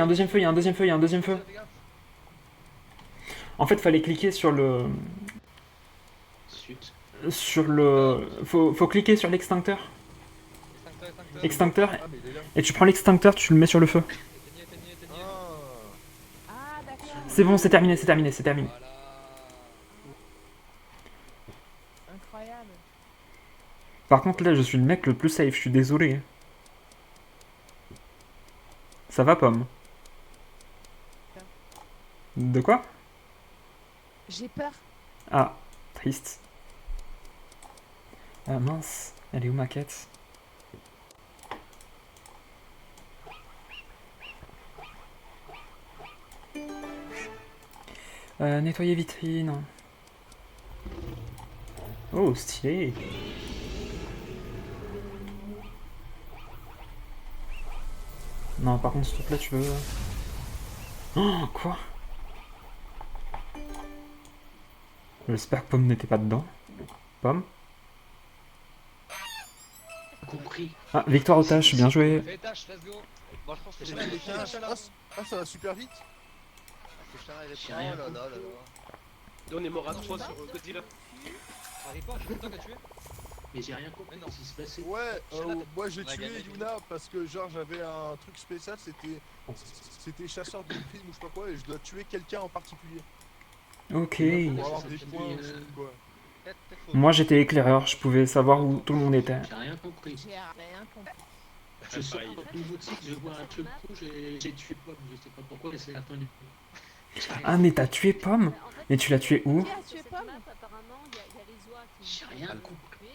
En fait, fallait cliquer sur le... Chut. Faut cliquer sur l'extincteur. Extincteur. Ah, mais il est là. Et tu prends l'extincteur, tu le mets sur le feu. Éteignez. Ah. Ah, d'accord. C'est bon, c'est terminé. Voilà. Incroyable. Par contre, là, je suis le mec le plus safe, je suis désolé. Ça va, Pomme? De quoi? J'ai peur. Ah, triste. Ah mince, elle est où ma quête? Nettoyer vitrine. Oh, stylé. Non, par contre, s'il te plaît, tu veux... Oh, quoi? J'espère que Pomme n'était pas dedans. Pomme? Compris. Ah, victoire aux tâches, bien joué. Fais les tâches, let's go. Bon, je pense que J'ai c'est fait les la tâches. Ah, ça va super vite. J'ai rien compris. Là, on est mort à 3 sur Godzilla. Arrive pas, je suis content que tu es. Mais j'ai rien compris. Mais non. Qu'est-ce qui se passait? Ouais, moi j'ai On a tué gagné. Yuna parce que genre j'avais un truc spécial, c'était chasseur de crime ou je sais pas quoi et je dois tuer quelqu'un en particulier Ok. pour avoir des points ou je sais pas quoi. Moi, j'étais éclaireur, je pouvais savoir où tout le monde était. J'ai rien compris. J'ai rien compris. Je sors dans une boutique, je vois un truc rouge et j'ai tué Pomme. Je sais pas pourquoi, mais c'est attendu. Ah, mais t'as tué Pomme? Mais tu l'as tué où? Qui a tué Pomme? Apparemment, il y a les oies qui J'ai rien compris.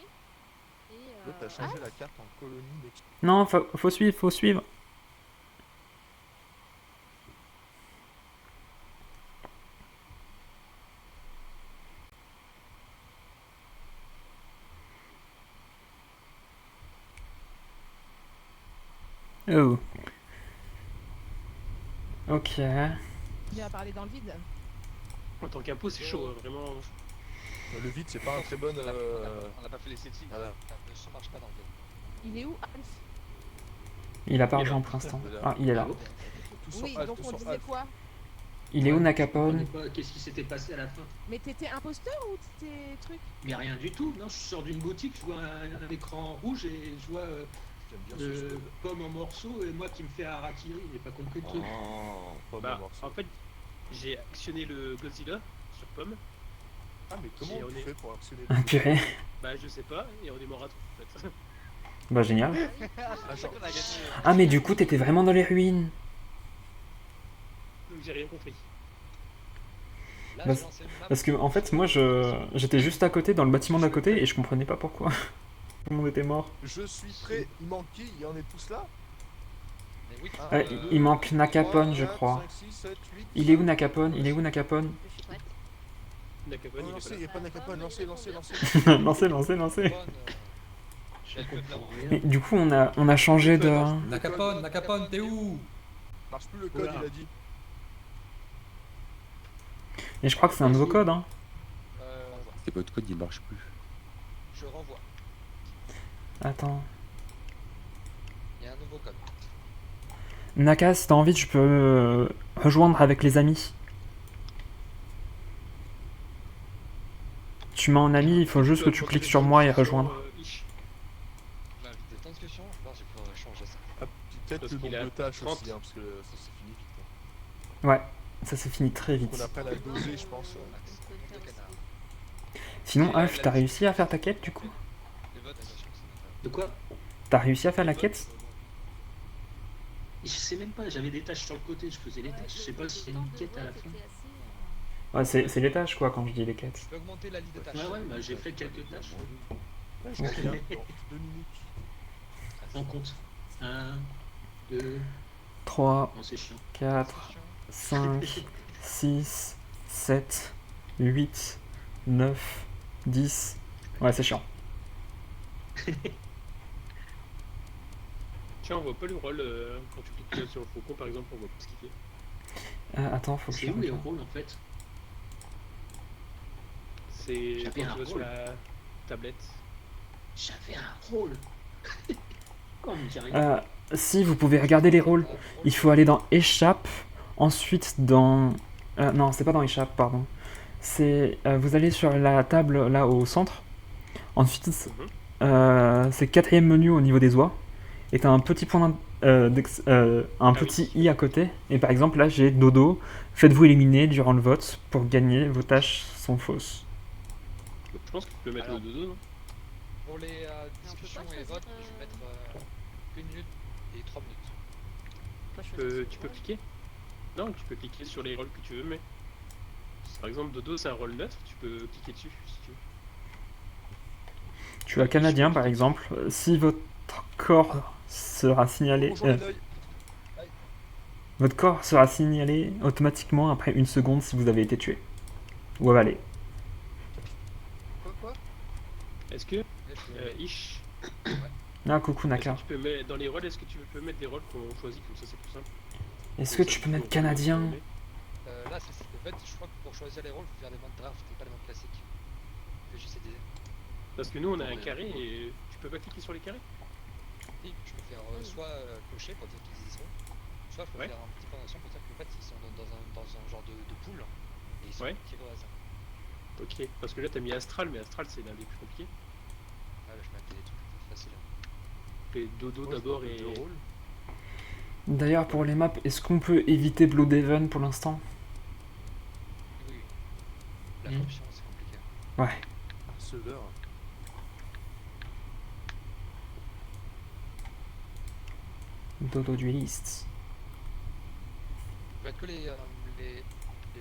Et, Là t'as changé la carte en colonie d'ex- Non, faut suivre. Oh. Ok. Il a parlé dans le vide. En tant qu'impo, c'est chaud, hein, vraiment. Le vide c'est pas un très bon. On n'a pas fait les settings. Voilà. Ça marche pas dans le game. Il est où, Alf? Il a pas rejoint pour l'instant. Ah, il est là. Tout sur Oui, Alt, donc tout on sur disait Alt. quoi? Il est où Je Nakapon? comprenais pas qu'est-ce qui s'était passé à la fin. Mais t'étais imposteur ou t'étais truc? Mais rien du tout. Non, je sors d'une boutique, je vois un écran rouge et je vois J'aime bien ce style. Pomme en morceaux et moi qui me fais harakiri. J'ai pas compris le truc. Oh, pas Bah, bon morceau. en fait, j'ai actionné le Godzilla sur Pomme. Ah mais comment et on on est- fait pour actionner Ah, purée. Bah, je sais pas, et on est mort à 3 en fait. Bah, génial. Ah, genre, on a gagné. Ah, mais du coup, t'étais vraiment dans les ruines. Donc j'ai rien compris. Là, Bah, j'ai lancé une map. Parce que, en fait, moi, j'étais juste à côté, dans le bâtiment d'à côté, et je comprenais pas pourquoi. Tout le monde était mort. Je suis prêt. Il manque qui? Il y en est tous là? Mais oui, Il manque Nakapon, je crois. 5, 6, 7, 8. Il est où Nakapon? Il est où Nakapon? Je suis prête. Nakapon, il est pas Lancez, là. il n'y a pas Nakapon. Lancez. Lancez. elle peut comprends venir. rien. Mais du coup, on a changé de... Nakapon, t'es où? Marche plus le code, Voilà. il a dit. Et je crois que c'est un nouveau code, hein. Et votre code il marche plus. Je renvoie. Attends. Il y a un nouveau code. Naka, si t'as envie, tu peux rejoindre avec les amis. Tu m'as en ami, il faut juste que tu cliques sur moi et rejoindre. Là, des temps de discussion, là, je pourrais changer ça. Peut-être Parce le qu'il nombre a de tâches 30. aussi, hein, parce que ça c'est fini vite. Hein. Ouais, ça s'est fini très On vite. apprenne à doser, je pense. Max, de canard. Sinon, Et la- Alf, t'as réussi à faire ta quête du coup? Les votes, De quoi? T'as réussi à faire la quête? Je sais même pas, j'avais des tâches sur le côté, je faisais les tâches. Je sais pas si c'est une quête à la fin. Ouais, c'est les tâches quoi quand je dis les quêtes. Je peux augmenter la liste de tâches. Ouais, bah j'ai fait quelques tâches. Ouais, je reviens dans 2 minutes. On compte. 1, 2, 3, non c'est chiant. 4, 5, 6, 7, 8, 9, 10. Ouais, c'est chiant. Tiens, on voit pas le rôle quand tu cliques sur le faucon par exemple, on voit pas ce qu'il fait. Attends, faut que C'est je où les regarde. rôles en fait? C'est J'avais quand un tu vas sur rôle. la tablette. J'avais un rôle. Quoi, on me dit rien. Si, vous pouvez regarder les rôles. Il faut aller dans Échappe, ensuite dans... non, c'est pas dans Échappe, pardon. C'est... vous allez sur la table, là, au centre. Ensuite, c'est le quatrième menu au niveau des oies. Et t'as un petit point un petit i à côté. Et par exemple, là, j'ai Dodo. Faites-vous éliminer durant le vote pour gagner. Vos tâches sont fausses. Je pense que tu peux mettre Alors. le dodo, non? Pour les on peut discussions pas et choisir, votes, je vais mettre 1 minute et 3 minutes. Pas Tu choisir peux, son tu peux rôle. cliquer? Non, tu peux cliquer sur les rôles que tu veux, mais... Par exemple, dodo c'est un rôle neutre, tu peux cliquer dessus si tu veux. Tu as Canadien, par exemple. Si votre corps sera signalé... Bonjour les noeuds. votre corps sera signalé automatiquement après 1 seconde si vous avez été tué. Ou avalé. Quoi? Est-ce que, Et je- Ish, Ah, coucou est-ce Naka. que tu peux mettre dans les rôles, est-ce que tu peux mettre des rôles qu'on choisit, comme ça c'est plus simple? Est-ce que tu peux mettre Canadien? Là, c'est le fait, je crois que pour choisir les rôles, il faut faire des modes draft et pas des modes classiques. VJCD. Parce que nous on a un carré et tu peux pas cliquer sur les carrés? Oui, je peux faire soit cocher pour dire qu'ils y sont, soit je peux Ouais. faire un petit point d'action pour dire qu'en fait ils sont dans un genre de pool et ils sont Ouais. tirés au hasard. Ok, parce que là t'as mis Astral, mais Astral c'est l'un des plus compliqués. Ouais, je mets des trucs faciles. Et Dodo d'abord et... D'ailleurs, pour les maps, est-ce qu'on peut éviter Bloodhaven pour l'instant? Oui, oui. La Mhm. corruption, c'est compliqué. Ouais. Harceleur. Dodo dueliste. Ça peut être que les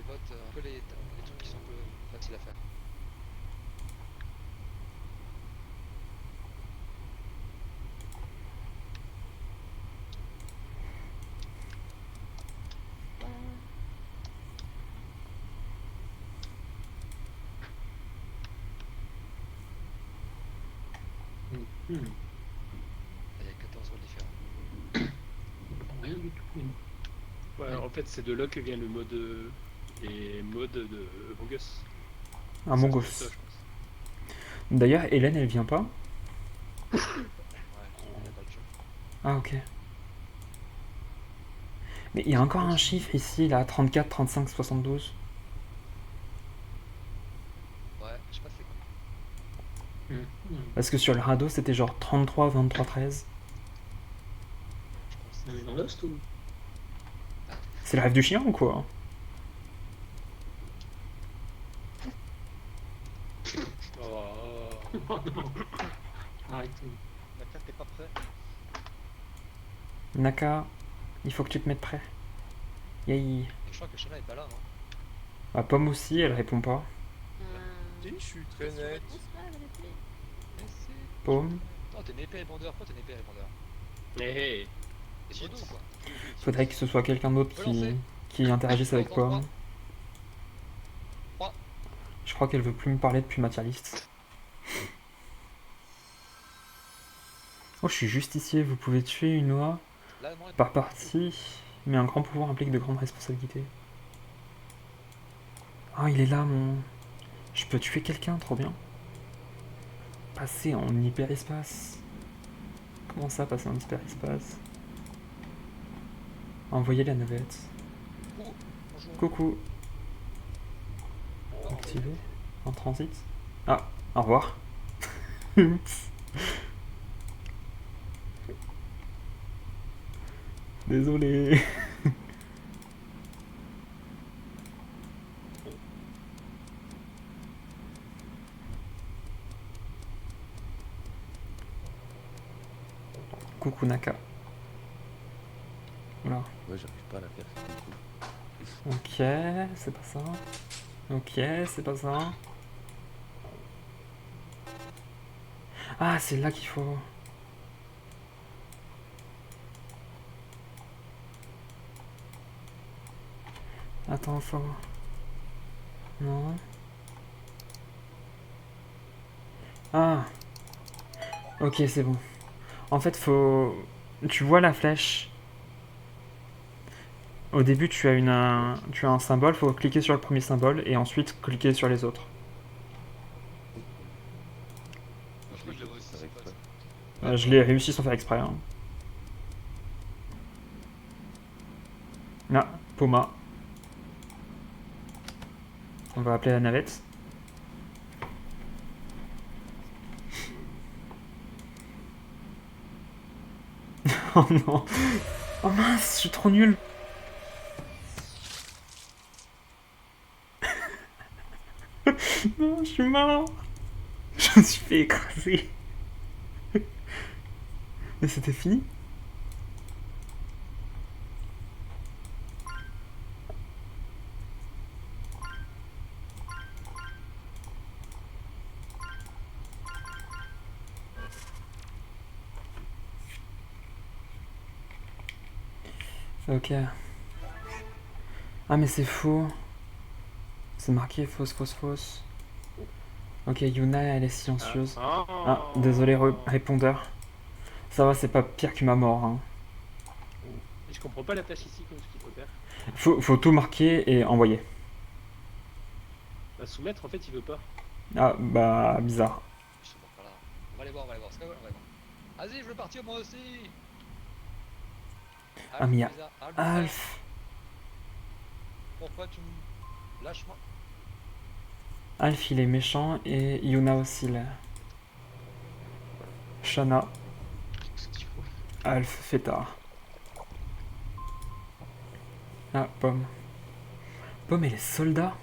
votes, que les trucs qui sont un peu faciles à faire. Hmm. Il y a 14 rôles différents. Rien du tout. Ouais, alors, en fait c'est de là que vient le mode... les modes de Among Us. Among Ça, c'est Us. ça, je pense. D'ailleurs, Hélène, elle vient pas? Ouais, il n'y a pas de jeu. Ah, ok. Mais il y a encore un chiffre ici, là, 34, 35, 72. Ouais, je sais pas c'est quoi. Hmm. Parce que sur le radeau, c'était genre 33, 23, 13. Je pense que On est c'est dans Lost ou? C'est le rêve du chien ou quoi? Oh. Oh non. Arrête. la carte est pas prêt. Naka, il faut que tu te mettes prêt. Yay. Je crois que Shana est pas là, non? Ah, Pomme aussi, elle répond pas. Si, je suis très net. Mais c'est... Pomme. Non, t'es une épée répondeur, pourquoi t'es une épée répondeur? Hé hé. T'es mono quoi. Faudrait que ce soit quelqu'un d'autre qui interagisse avec Dans Pomme. 3. Je crois qu'elle veut plus me parler depuis Materialiste. Oh, je suis justicier, vous pouvez tuer une oie Là, non, par partie, mais un grand pouvoir implique de grandes responsabilités. Ah, il est là, mon... Je peux tuer quelqu'un, trop bien. Passer en hyperespace. Comment ça, passer en hyperespace? Envoyer la navette. bonjour. Coucou. Activé. En transit. Ah, au revoir. Oups. Désolé. Coucou Naka. Oula. Ouais, j'arrive pas à la faire. Ok, c'est pas ça. Ok, c'est pas ça. Ah, c'est là qu'il faut. Attends, faut... Non. Ah. Ok, c'est bon. En fait, faut... Tu vois la flèche. Au début, tu as un symbole, faut cliquer sur le premier symbole et ensuite cliquer sur les autres. Je crois que je l'ai réussi, c'est pas ça. Je l'ai réussi sans faire exprès. Hein. Là, Poma. On va appeler la navette. Oh non. Oh mince, je suis trop nul. Non, je suis mort. Je me suis fait écraser. Mais c'était fini. Ok. Ah mais c'est faux. C'est marqué fausse, fausse, fausse. Ok, Yuna, elle est silencieuse. Ah, désolé, répondeur. Ça va, c'est pas pire que ma mort. Hein. Je comprends pas la tâche ici, comme ce qu'il faut faire. Faut tout marquer et envoyer. Bah, soumettre, en fait, il veut pas. Ah, bah, bizarre. Je sais pas, voilà. On va aller voir, on va aller voir. On va aller voir. Vas-y, je veux partir moi aussi. Ah, mais il y a bizarre. Alf. Pourquoi tu me lâches moi? Alf, il est méchant et Yuna aussi, là. Shana. Alf, fêtard. Ah, Pomme. Pomme, elle est soldat.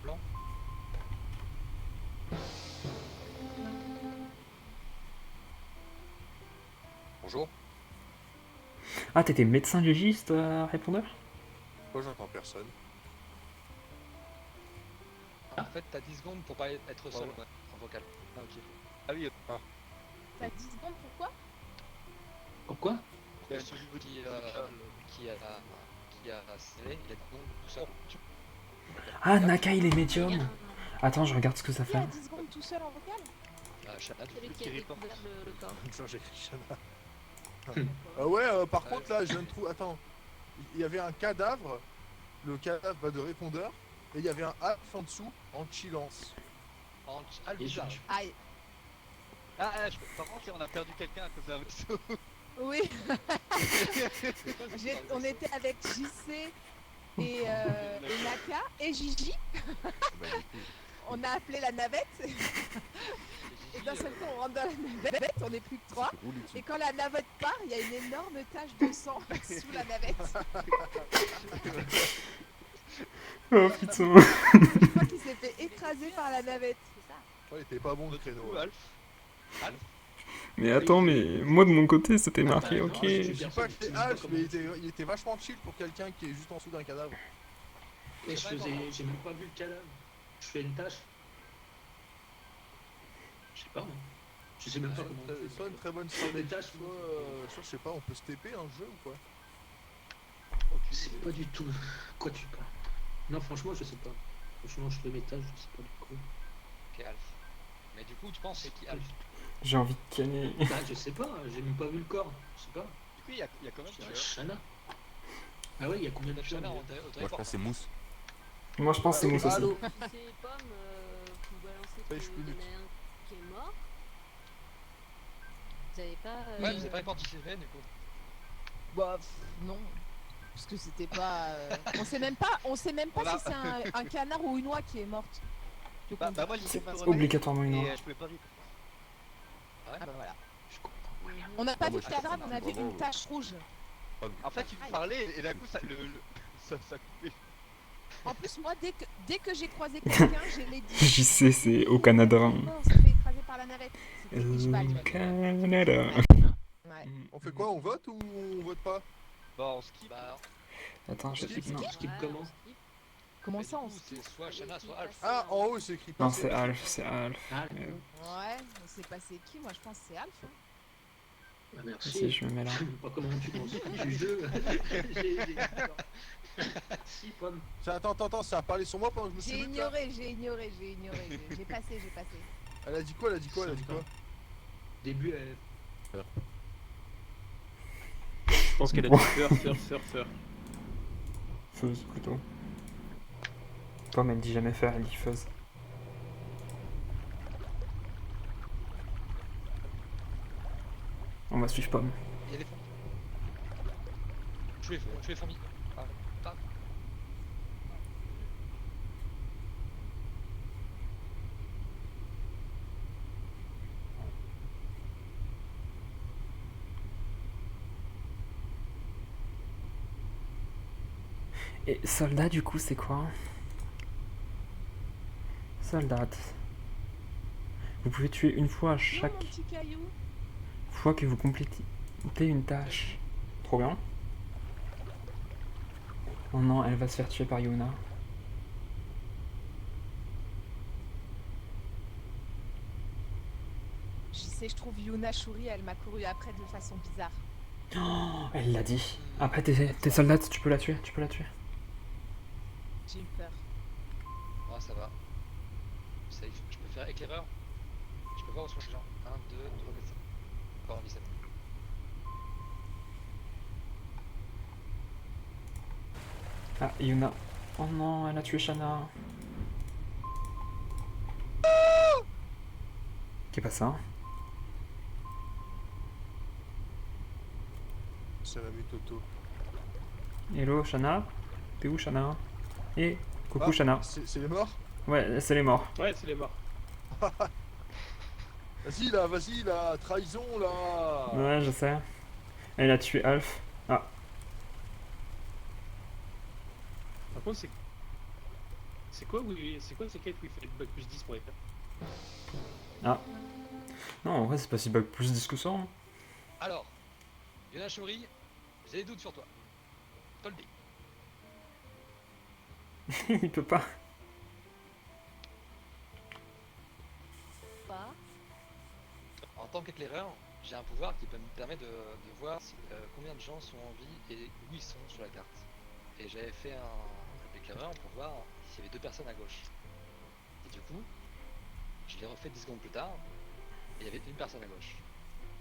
Blanc. Bonjour. Ah, t'étais médecin légiste, répondeur? Moi j'entends personne. En fait, t'as 10 secondes pour pas être seul ouais, en vocal. Ah, ok. Ah oui, T'as 10 secondes, pourquoi? Pourquoi? il y a celui qui a scellé, il a 10 secondes tout seul. Ah, Naka, il est médium. Attends, je regarde ce que ça Qui fait. a 10 secondes tout seul en vocal? Shana, Celui qui a découvert le corps. Ça j'écris Shana. Ouais, par contre là, je viens de trouver. Attends, il y avait un cadavre, le cadavre de répondeur, et il y avait un Alf en dessous en chillance. Ah, bizarre. Aïe. Par contre, là, on a perdu quelqu'un à cause d'un vaisseau. Oui. On était avec JC et Naka et Gigi. On a appelé la navette. Et d'un seul coup, on rentre dans la navette, on n'est plus que 3. Et quand la navette part, il y a une énorme tache de sang sous la navette. Oh putain. Je crois qu'il s'est fait écraser par la navette. Ouais, il était pas bon le créneau. Alf. Mais attends, mais moi de mon côté, c'était marqué, ok. Je dis pas que c'était Alf, mais il était vachement chill pour quelqu'un qui est juste en dessous d'un cadavre. Et j'ai même pas vu le cadavre. Je fais une tâche. Je sais pas. Moi. Je sais même pas comment. on fait. Soit une très bonne Sur des stratégie, tâches, soit je sais pas, on peut se TP un jeu ou quoi? C'est pas du tout. Quoi tu parles? Non, franchement, je sais pas. Franchement, je fais mes tâches, je sais pas du coup. Ok, Alf. Mais du coup, tu penses c'est qui Alf? J'ai envie de canner. Bah, je sais pas, j'ai même pas vu le corps. Je sais pas. Du coup, il y a combien de tueurs? Shana. Ah ouais, il y a combien de tueurs? Shana, déjà on dirait Moi, je pense que c'est Mousse. Moi je pense que c'est Mousse aussi. Allô? Si c'est Pomme, vous balancez Ouais, qu'il je y peux en lutter. a un qui est mort. Vous avez pas. Ouais, vous avez pas réparticipé du coup. Bah, non. Parce que c'était pas. On sait même pas Voilà. si c'est un canard ou une oie qui est morte. Je Bah, comprends. moi, j'y suis pas Obligatoirement une et oie. je pouvais pas vivre. Ah ouais. Ah bah voilà. Je comprends. On n'a pas Ah, vu moi, de je- cadavre, on a vu vraiment, une tache rouge. En fait, tu me parlais et d'un coup, ça coupait. En plus, moi, dès que j'ai croisé quelqu'un, je l'ai dit. J'y sais, c'est au Canada. On s'est fait écraser par la navette. C'était Ishbal. Au Canada. Ouais. On fait quoi? On vote ou on vote pas? Bon, on skip. Bah, Attends, je Skip, sais non. Skip Ouais, comment? on skip. Comment mais ça, du on coup, skip? c'est soit Shana, soit Alf. Ah, en haut, c'est écrit pas. Non, c'est Alf, c'est Alf. Ah, Ouais, on sait pas c'est qui, moi je pense que c'est Alf. Hein. bah, merci. Si, je me mets là. Je sais pas comment tu penses du jeu. Si, Pomme. Attends, ça a parlé sur moi pendant que je me suis J'ai lutte, là? ignoré. J'ai passé. Elle a dit quoi? Début, Je pense qu'elle a dit faire. Fuzz plutôt. Pomme elle dit jamais faire, elle dit fuzz. On va suivre Pomme. Il y a des fourmis. Je les fourmis. Ah, tac. Et soldat du coup c'est quoi? Soldat. Vous pouvez tuer une fois à Non, chaque mon petit caillou. fois que vous complétez une tâche. Trop bien. Oh non, elle va se faire tuer par Yuna. Je trouve Yuna Shuri, elle m'a couru après de façon bizarre. Oh, elle l'a dit. Après tes soldats, tu peux la tuer, J'ai eu peur. Ouais, ça va. Safe. Je peux faire éclaireur. Je peux voir où sont les gens. 1, 2, 3, 4, 5. Encore en 17. Ah, Yuna. Oh non, elle a tué Shana. Qu'est-ce pas ça? Ça m'a mis Toto. Hello Shana? T'es où Shana? Et coucou Ah, Shana. C'est les morts? Ouais, c'est les morts. Ouais, c'est les morts. Vas-y là, trahison là. Ouais, je sais. Elle a tué Alf. Ah, Par contre, c'est quoi ces quêtes où il fait le bac plus 10 pour les faire? ah. Non, en vrai, c'est pas si bac plus 10 que ça. Hein. Alors, Yuna Shuri, j'ai des doutes sur toi. Je te le dis. Il peut pas. Pas. En tant qu'éclaireur, j'ai un pouvoir qui peut me permettre de voir combien de gens sont en vie et où ils sont sur la carte. Et j'avais fait un éclaireur pour voir s'il y avait 2 personnes à gauche. Et du coup, je l'ai refait 10 secondes plus tard, et il y avait une personne à gauche.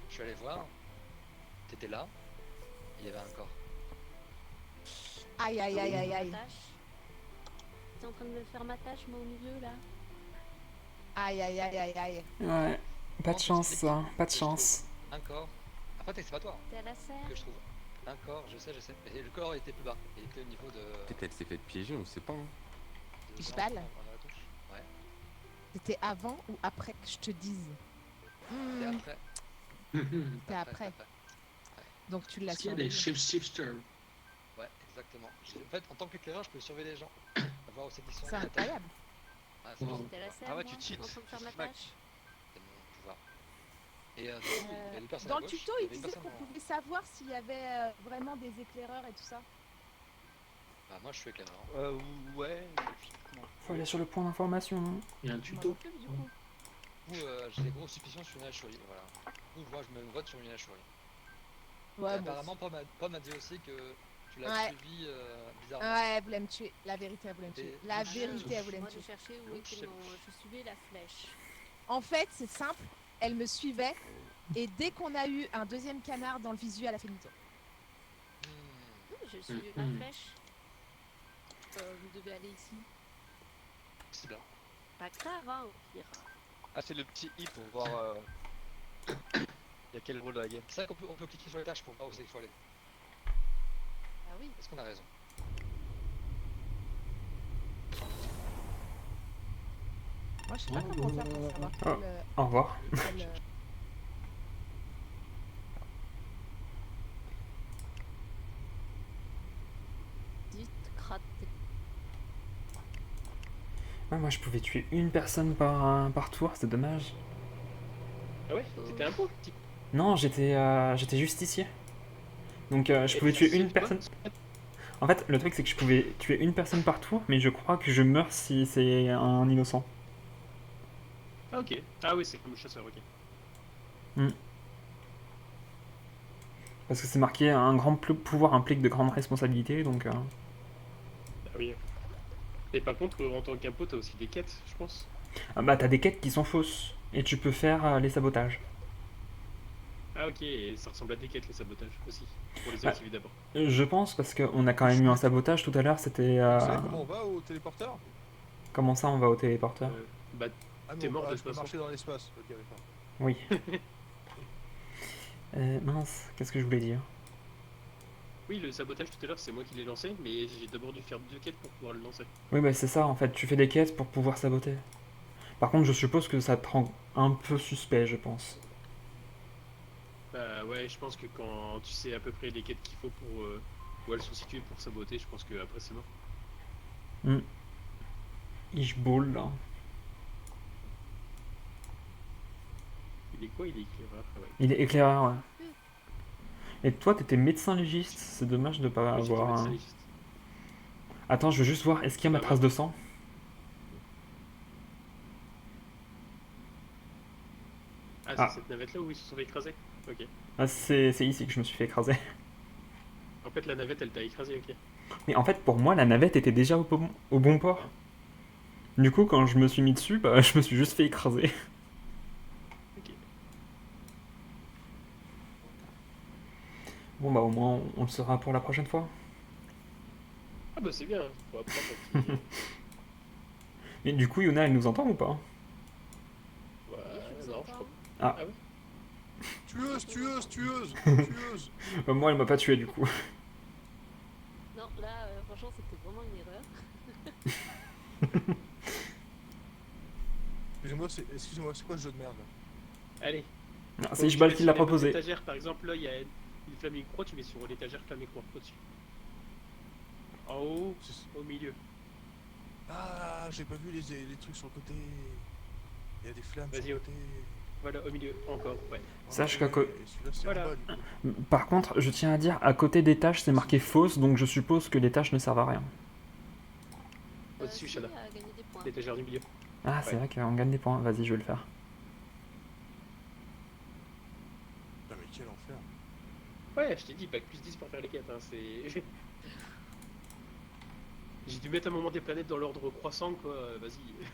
Je suis allé voir, t'étais là, il y avait un corps. Aïe. Ma tâche. T'es en train de me faire ma tâche, moi au milieu là. Aïe. Ouais. Pas de chance, ça. Pas de chance. Un corps. Après, c'est pas toi T'es à la serre. que je trouve. Un corps, je sais. Et le corps était plus bas. Il était au niveau de. Peut-être elle s'est fait piéger, on sait pas. Hein. de Ishbal. à la touche. Ouais. C'était avant ou après que je te dise? Et après. C'était après. Donc tu l'as Est-ce qu'il y a des surveillé. shifters? Ouais, exactement. En fait, en tant qu'éclaireur, je peux surveiller les gens. Voir où c'est qu'ils sont. C'est incroyable. Ah, c'est Wow. T'es à la serre. Ah ouais, moi, tu cheats. en train de faire ma Smack. tâche. c'est mon pouvoir. Et du coup, il y a des personnes Dans à le gauche, tuto, il y il avait une disait personne qu'on en- pouvait savoir s'il y avait vraiment des éclaireurs et tout ça. Bah, moi, je suis éclaireur. Ouais. Faut aller sur le point d'information. Il y a un Moi tuto. non plus, du coup. coup, j'ai des grosses suspicions sur Yuna Shuri, voilà. Du coup, moi, je me vote sur Yuna Shuri. Ouais, Et bon. apparemment, Pomme a dit aussi que tu l'as Ouais. suivi bizarrement. Ouais, elle voulait me tuer. La vérité, elle voulait me tuer. Et- La je- vérité, elle voulait me Moi, tuer. j'ai cherché où était je suivais la flèche. En fait, c'est simple. Elle me suivait. Et dès qu'on a eu un deuxième canard dans le visu, elle a fait demi-tour. Je suis la flèche. Vous devez aller ici. C'est bien. Pas grave, hein, au pire. Ah, c'est le petit i pour voir. Il y a quel rôle dans la game. C'est vrai qu'on peut cliquer sur les tâches pour voir où c'est qu'il faut aller. Ah oui. Est-ce qu'on a raison? Moi, je sais pas comment faire pour savoir Ah, au revoir. Dites, crate. Ouais, moi je pouvais tuer une personne par tour, c'est dommage. Ah ouais, t'étais un pauvre petit. Non, j'étais justicier. Donc je Et pouvais tu tuer sais une quoi personne. En fait, le truc c'est que je pouvais tuer une personne par tour, mais je crois que je meurs si c'est un innocent. Ah ok. Ah oui, c'est comme le chasseur, ok. Parce que c'est marqué un grand pouvoir implique de grandes responsabilités, donc... Ah oui. Et par contre, en tant qu'impôt, t'as aussi des quêtes, je pense. Ah bah t'as des quêtes qui sont fausses, et tu peux faire les sabotages. Ah ok, et ça ressemble à des quêtes les sabotages aussi, pour les Ah. activer d'abord. Je pense, parce qu'on a quand même eu un sabotage tout à l'heure, c'était... Vous savez comment on va au téléporteur? Comment ça on va au téléporteur? Bah, Ah t'es non, mort de je toute peux façon. marcher dans l'espace. Ok, d'accord. Oui. Mince, qu'est-ce que je voulais dire? Oui, le sabotage tout à l'heure, c'est moi qui l'ai lancé, mais j'ai d'abord dû faire 2 quêtes pour pouvoir le lancer. Oui, bah c'est ça, en fait, tu fais des quêtes pour pouvoir saboter. Par contre, je suppose que ça te rend un peu suspect, je pense. Bah ouais, je pense que quand tu sais à peu près les quêtes qu'il faut pour où elles sont situées pour saboter, je pense que après c'est mort. Ishball, là. Il est quoi? Il est éclaireur, ah ouais. Il est éclaireur, ouais. Et toi, t'étais médecin légiste, c'est dommage de pas Oui, j'étais avoir... médecin légiste. Attends, je veux juste voir, est-ce qu'il y a ma Ah, trace de sang? Ah, Ah. c'est cette navette là où ils se sont fait écraser? Ok. Ah, c'est ici que je me suis fait écraser. En fait, la navette elle t'a écrasé, ok. Mais en fait, pour moi, la navette était déjà au bon port. Du coup, quand je me suis mis dessus, bah, je me suis juste fait écraser. Ok. Bon, bah, au moins, on le saura pour la prochaine fois. Ah bah c'est bien, faut apprendre à petit... Et du coup, Yuna, elle nous entend ou pas? Ouais, non, je crois Ah. Ah ouais? Tueuse, tueuse, tueuse, tueuse. Moi, elle m'a pas tué, du coup. Non, là, franchement, c'était vraiment une erreur. Excusez-moi, c'est quoi ce jeu de merde là? Allez. Non, Faut c'est que Ishbal tu qui mettes l'a sur les bonnes proposé. étagères, par exemple, là, il y a une flaming croix, tu mets sur l'étagère flaming croix au-dessus. En haut, au milieu. Ah, j'ai pas vu les trucs sur le côté. Il y a des flammes sur Vas-y, le côté. Voilà, au milieu, encore, ouais. Sache qu'à côté... Et celui-là, c'est Voilà. en bas, du coup. Par contre, je tiens à dire, à côté des tâches, c'est marqué fausse, donc je suppose que les tâches ne servent à rien. Au-dessus, Si, Shana. à gagner des points. L'étagère du milieu. Ah, c'est Ouais. vrai qu'on gagne des points. Vas-y, je vais le faire. Putain, mais quel enfer. Ouais, je t'ai dit, bac plus 10 pour faire les quêtes, hein, c'est... J'ai dû mettre un moment des planètes dans l'ordre croissant, quoi, vas-y.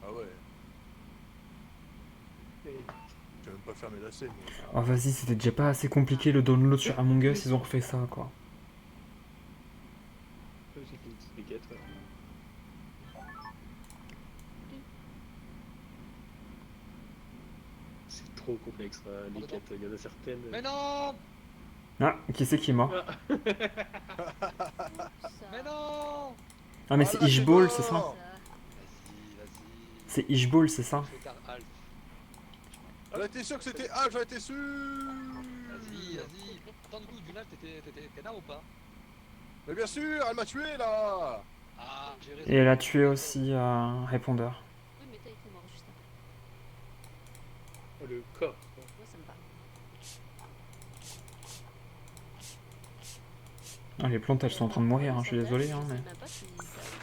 Ah ouais, Et- j'ai même pas fermé la scène. Oh, vas-y, c'était déjà pas assez compliqué le download sur Among Us, ils ont refait ça, quoi. J'ai fini toutes les quêtes, ouais. C'est trop complexe, les quêtes, il y en a certaines... Mais non! Ah, qui c'est qui est mort? Ah. Mais non! Ah, mais Ah, c'est là, Ishball, c'est c'est ça? mort. Vas-y, vas-y. C'est Ishball, c'est ça? Je regarde Alf. Elle était sûre que c'était Ah, j'en étais sûr. Vas-y, vas-y. Attends, du coup, Yuna, t'étais canard ou pas? Mais bien sûr, elle m'a tué là. Ah, j'ai raison. Et elle a tué aussi un répondeur. Oui, mais t'as été mort juste après. Le corps. Moi, ça me va. Ah, les plantes, elles sont en train de mourir, hein, je suis désolé, hein, Je sais mais... même pas si ça a été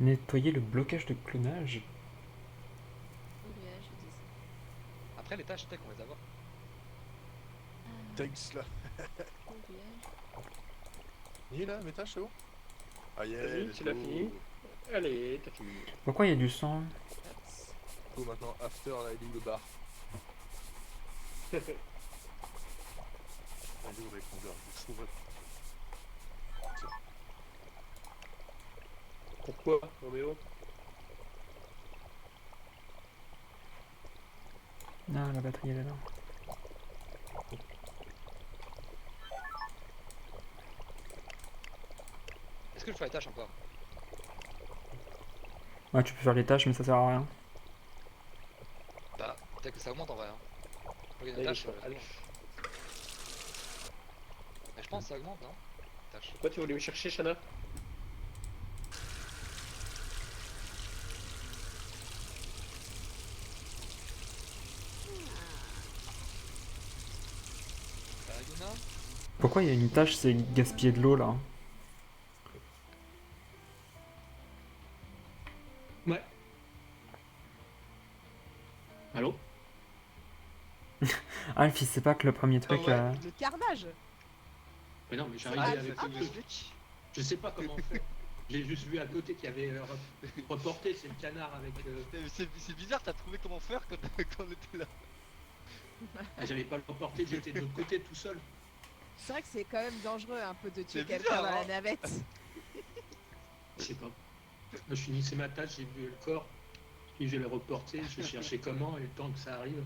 Nettoyer le blocage de clonage. Conduage, je dis ça. Après, les tâches, tech, on va les avoir. Thanks là. Conduage. Il est là, mes tâches, c'est bon? Ah yeah, Vas-y, let's tu l'as go. fini. Allez, t'as fini. Pourquoi il y a du sang? Go maintenant, after riding the bar. Allez au répondeur, je trouve. Pourquoi, Roméo? Ah, la batterie elle est là. Est-ce que je fais les tâches encore? Ouais, tu peux faire les tâches, mais ça sert à rien. Bah, peut-être que ça augmente en vrai. Hein. Pour gagner Allez, des tâches, allez. mais je pense que ça augmente, non? Tâches. Pourquoi tu voulais me chercher, Shana? Yuna? Pourquoi il y a une tâche, c'est gaspiller de l'eau là? Ouais. Allô? Ah, le fils, c'est pas que le premier truc. ouais. Le carnage. Mais non, mais j'ai Ah, arrivé c'est avec ça le que truc. j'explique. Je sais pas comment faire. J'ai juste vu à côté qu'il y avait reporté, c'est le canard avec. C'est bizarre, t'as trouvé comment faire quand, quand on était là. Ah, j'allais pas le reporter, j'étais de l'autre côté tout seul. C'est vrai que c'est quand même dangereux un peu de tuer C'est quelqu'un bizarre, dans la hein. navette. Je sais pas. Je finissais ma tâche, j'ai vu le corps, puis je l'ai reporté, je cherchais comment et le temps que ça arrive.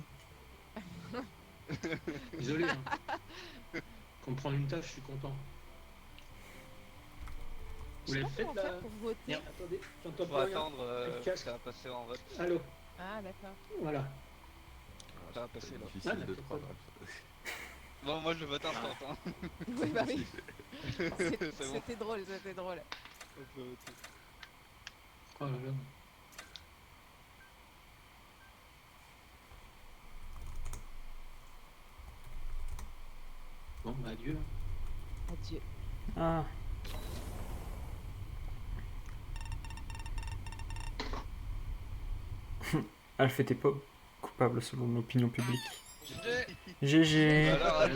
Désolé, hein. Comprendre une tâche, je suis content. Vous Je sais l'avez pas fait comment là? faire pour voter. Merde, attendez, j'entends Faut pas rien. attendre Le que casque. ça va passer en vote. Allô? Ah d'accord. Voilà. Ça va passer là. Difficile Ah, de d'accord. 3. Bon, moi je vote instant. Hein. Oui bah oui. C'est bon. C'était drôle, c'était drôle. On peut voter. Oh là là. Bon, bah adieu. Adieu. Ah. Alf était pas coupable selon l'opinion publique. GG. Alors,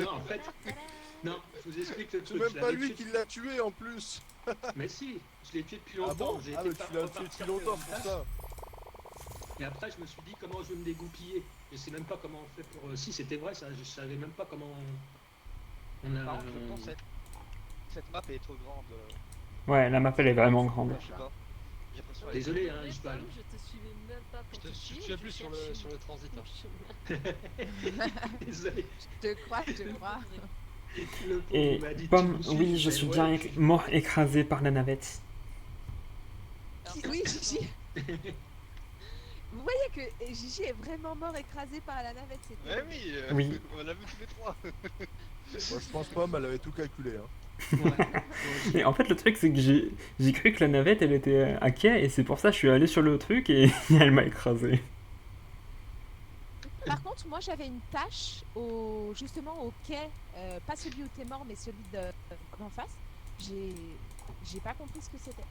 Non, en fait, non, je vous explique le C'est truc. même je pas l'avais lui tué- qui l'a tué en plus. Mais si, je l'ai tué depuis Ah longtemps. bon? J'ai Ah été mais pas tu l'as tué repartir depuis longtemps faire pour une ça. Et après, je me suis dit comment je vais me dégoupiller. Je sais même pas comment on fait pour. Si c'était vrai, ça, je savais même pas comment on a. Par contre, je pense que cette map est trop grande. Ouais, la map elle est vraiment grande. Je sais pas. J'ai l'impression qu'elle est- Désolé, hein, Mais je par parle. contre, je te suivais même pas Je pour te te suis suivre, plus je sur cherchais le transit. mon Hein. chemin. Désolé. Je te crois, je te crois. Le pauvre, Et il m'a dit, tu Pomme, me suis, oui, je fais, suis ouais, bien puis- mort écrasé par la navette. Oui, Gigi. Vous voyez que Gigi est vraiment mort écrasé par la navette, c'était. Ouais, oui, Oui. on l'a vu tous les trois. Moi je pense pas, mais elle avait tout calculé. Hein. Ouais. Et en fait, le truc, c'est que j'ai cru que la navette elle était à quai, et c'est pour ça que je suis allé sur le truc et elle m'a écrasé. Par contre, moi j'avais une tâche justement au quai, pas celui où t'es mort, mais celui d'en face. J'ai pas compris ce que c'était.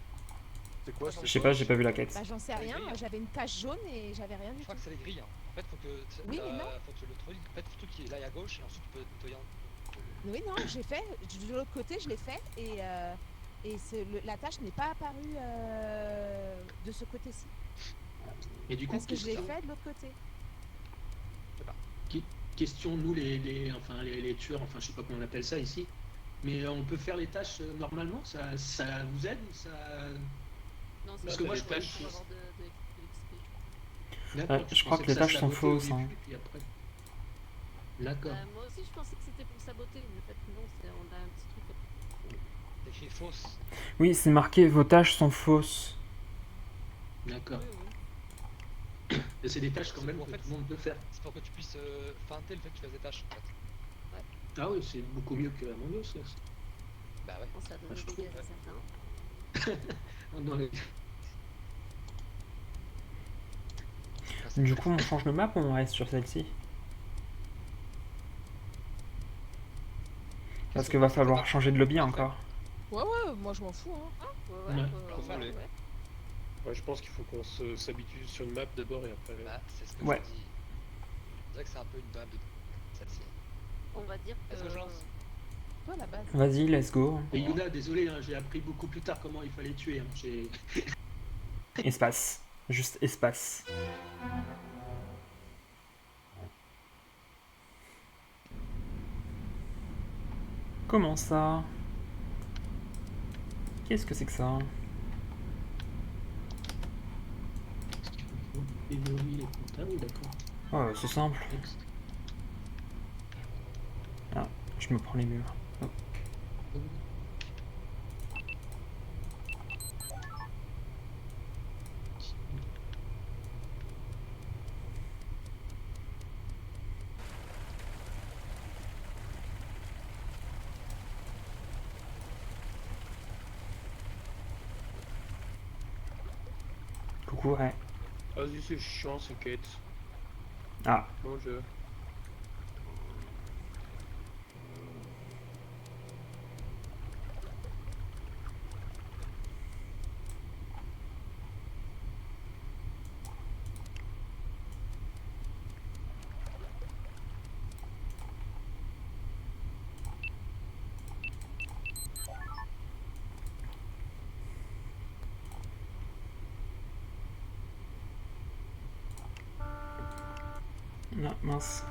C'est quoi? Je sais pas, j'ai pas vu la quête. Bah j'en sais Les rien, grilles. j'avais une tâche jaune et j'avais rien Je du crois tout. que c'est les grilles. Hein. En fait, faut que, Oui, mais non. faut que le truc, en fait, le truc qui est là à gauche et ensuite tu peux nettoyer. Oui, non, j'ai fait, de l'autre côté je l'ai fait et la tâche n'est pas apparue de ce côté-ci. Et du coup, Parce que je l'ai question, fait de l'autre côté. question, nous les tueurs, enfin je sais pas comment on appelle ça ici, mais on peut faire les tâches normalement, ça vous aide, ça. Non, Parce c'est que moi, pas je pour croyais avoir de l'XP. D'accord, je crois pensais que les ça tâches sont sabotait au fausses, hein. début, puis après. D'accord. Moi aussi, je pensais que c'était pour saboter, mais en fait, non, on a un petit truc. C'est écrit fausse. Oui, c'est marqué vos tâches sont fausses. D'accord. Oui, oui. Et c'est des tâches quand C'est même pour, que en fait, tout le monde peut faire. C'est pour que tu puisses feinter le fait que tu fasses des tâches. En fait. Ah oui, c'est beaucoup mieux que Among Us. Là. Bah ouais. Bon, ça donne je des trouve, dégâts à certains. Dans les- Du coup, on change de map ou on reste sur celle-ci? Parce qu'il va falloir changer de lobby encore. Ouais, ouais, moi je m'en fous. Hein. Ouais, Ouais. Comme vous voulez. Ouais, je pense qu'il faut qu'on s'habitue sur une map d'abord et après. Bah, c'est ce que Ouais. je dis. C'est vrai que c'est un peu une map de celle-ci. On va dire que... Est-ce que je lance Toi, à la base. Vas-y, let's go. Et Yuna, désolé, hein, j'ai appris beaucoup plus tard comment il fallait tuer. Hein. Espace. Juste espace. Comment ça? Qu'est-ce que c'est que ça? Désolé, les comptables, oui, d'accord. Oh, c'est simple. Ah, je me prends les murs. Oh. Coucou, ouais. Vas-y, c'est chiant, ces quêtes. Ah, Bon jeu. non, mince.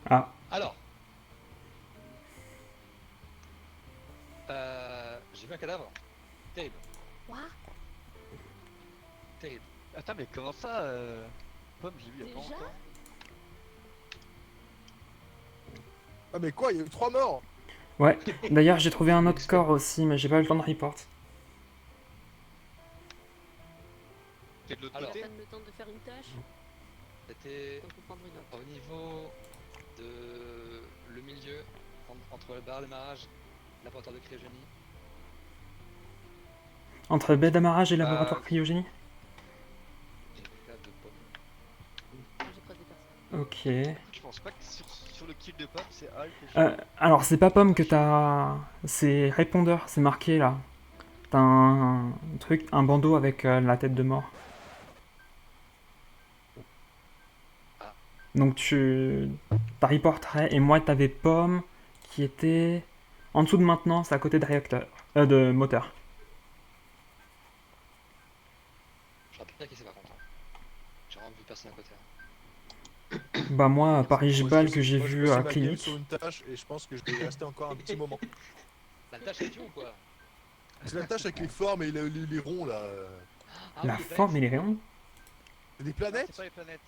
Ah, Alors. J'ai vu un cadavre. Terrible. Quoi? Terrible. Attends, mais comment ça Pomme, j'ai vu il y a pas Déjà? longtemps. Ah, mais quoi, il y a eu 3 morts? ouais. D'ailleurs, j'ai trouvé un autre corps aussi, mais j'ai pas eu le temps de report. T'es de l'autre Alors. côté? Prendre le temps de faire une tâche, C'était donc on prendre une autre. au niveau de le milieu, entre le bar de démarrage, laboratoire de cryogénie. Entre baie d'amarrage et laboratoire cryogénie? J'ai le cadavre de Pomme. J'ai croisé personne. Ok. Je pense pas que sur le kill de Pomme, c'est Al que Alors, c'est pas Pomme que t'as... C'est répondeur, c'est marqué là. T'as un truc, un bandeau avec la tête de mort. Donc tu... T'as reporterais, et moi t'avais Pomme qui était en dessous de maintenance, à côté de réacteur. De moteur. Je rappelle qu'il c'est pas content. J'ai vraiment vu personne à côté. Hein. Bah moi, Paris-Bal que j'ai Moi, vu passé à ma game clinique. sur une tâche et je pense que je vais y rester encore un petit moment. La tâche est ou quoi? C'est la tâche avec les formes et les ronds là. Ah La oui, les forme et planètes. les rayons? C'est des C'est planètes? pas les planètes.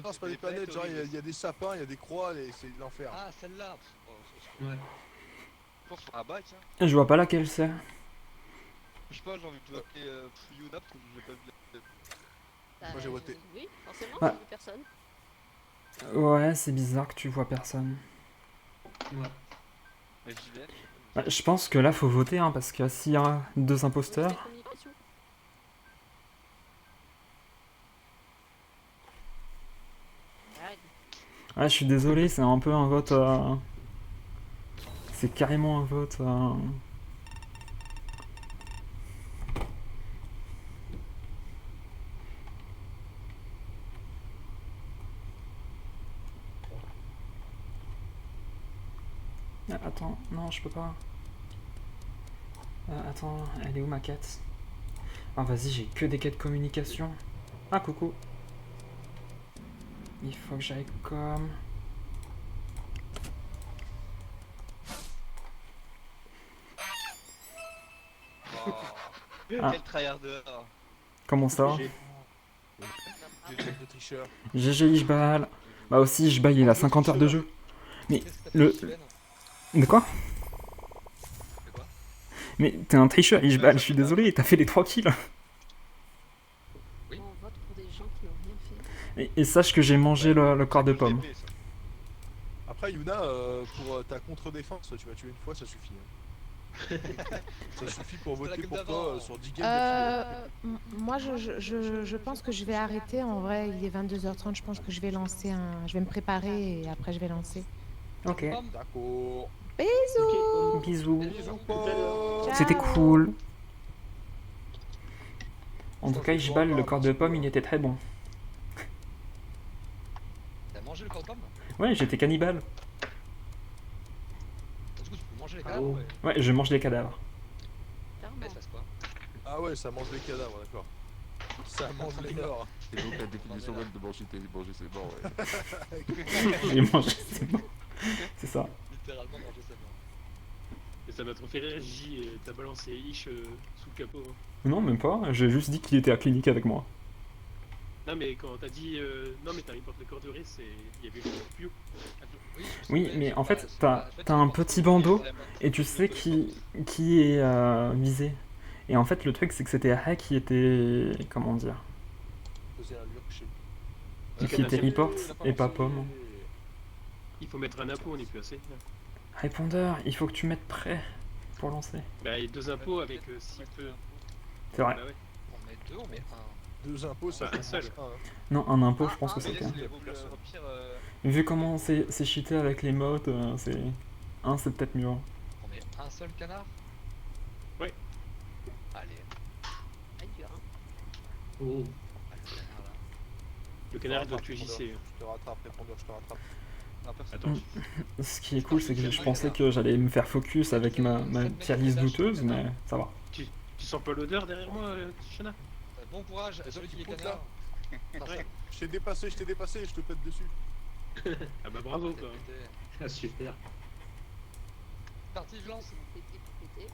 Non, c'est pas des planètes, genre il y a des sapins, il y a des croix, c'est l'enfer. Ah, celle-là. Oh, Ouais. Je pense sur un bac, hein. Je vois pas laquelle c'est. Je sais pas, j'ai envie de bloquer Yuna parce que j'ai pas vu la... Bah, Moi, j'ai voté. Oui, forcément, Ouais. j'ai vu personne. Ouais, c'est bizarre que tu vois personne. Ouais. Mais j'y vais. Bah, je pense que là faut voter, hein, parce que s'il y a deux C'est imposteurs... communication. Arrête. Ouais, je suis désolé, c'est un peu un vote... C'est carrément un vote... Ah, attends, non, je peux pas. Attends, elle est où ma quête? Ah, vas-y, j'ai que des quêtes communication. Ah, coucou. Il faut que j'aille comme... Oh. Ah. Quel tryhard dehors. Comment ça? J'ai check de tricheur. GG Ishbal. Bah aussi, Ishbal, il a 50 heures de jeu. Mais Qu'est-ce que t'as fait, le... Steven? De quoi? De quoi? Mais t'es un tricheur, Ishbal, je suis désolé, t'as fait les 3 kills. Oui. On vote pour des gens qui n'ont rien fait. Et sache que j'ai mangé le corps de pomme. DP, ça. Après, après, Yuna, pour ta contre-défense, tu vas tuer une fois, ça suffit. Hein. Ça suffit pour voter pour toi sur 10 games d'affilée. Moi, je pense que je vais arrêter. En vrai, il est 22h30. Je pense que je vais lancer un. Je vais me préparer et après, je vais lancer. Ok. D'accord. Bisous. Bisous. Bisous, Paul. C'était Ciao. cool. En tout cas, Ishbal, le corps de pomme, il était très bon. T'as mangé le corps de pomme? Ouais, j'étais cannibale. Du coup, tu peux manger les Ah cadavres? ouais. Ouais, je mange les cadavres. Mais ça se passe quoi? Ah ouais, ça mange les cadavres, d'accord. Ça mange les morts. C'est donc la définition même de manger ses morts, ouais. J'ai mangé, c'est bon. C'est ça. Littéralement manger sa mort. Et ça m'a trop fait rire, J, t'as balancé Ish sous le capot. Hein. Non, même pas. J'ai juste dit qu'il était à clinique avec moi. Non mais quand t'as dit non mais t'as reporté le corps de Riz, il y avait le Pio. Oui, mais en fait, t'as un petit bandeau et tu sais qui est visé. Et en fait, le truc, c'est que c'était Hay qui était. Comment dire? Poser un lurk chez Qui était report et pas pomme. Il faut mettre un impôt, on est plus assez. Répondeur, il faut que tu mettes prêt pour lancer. Bah il y a 2 impôts avec si peu. C'est vrai. Bah ouais. On met 2, on met 1. 2 impôts, ça Ah, un fait seul. un, hein. Non, un impôt, je pense que c'est Mais bien. laisse les vaut mieux, au pire, Vu comment c'est cheaté avec les modes, c'est. Un, c'est peut-être mieux. On met un seul canard? Ouais. Allez, Aïe, hein. Oh. le canard là. Le canard il doit Rattrape, tuer répondeur. JC. Je te rattrape, répondeur, je te rattrape. non, personne. Attends. Ce qui est cool, c'est que je pensais que j'allais me faire focus avec ma tier list douteuse, mais ça va. Tu sens pas l'odeur derrière moi, Shana? Bon courage à celui qui est poutre, canard. Ouais. Je t'ai dépassé, je te pète dessus. Ah bah bravo quoi. Ah, super. Parti, je lance. Pété.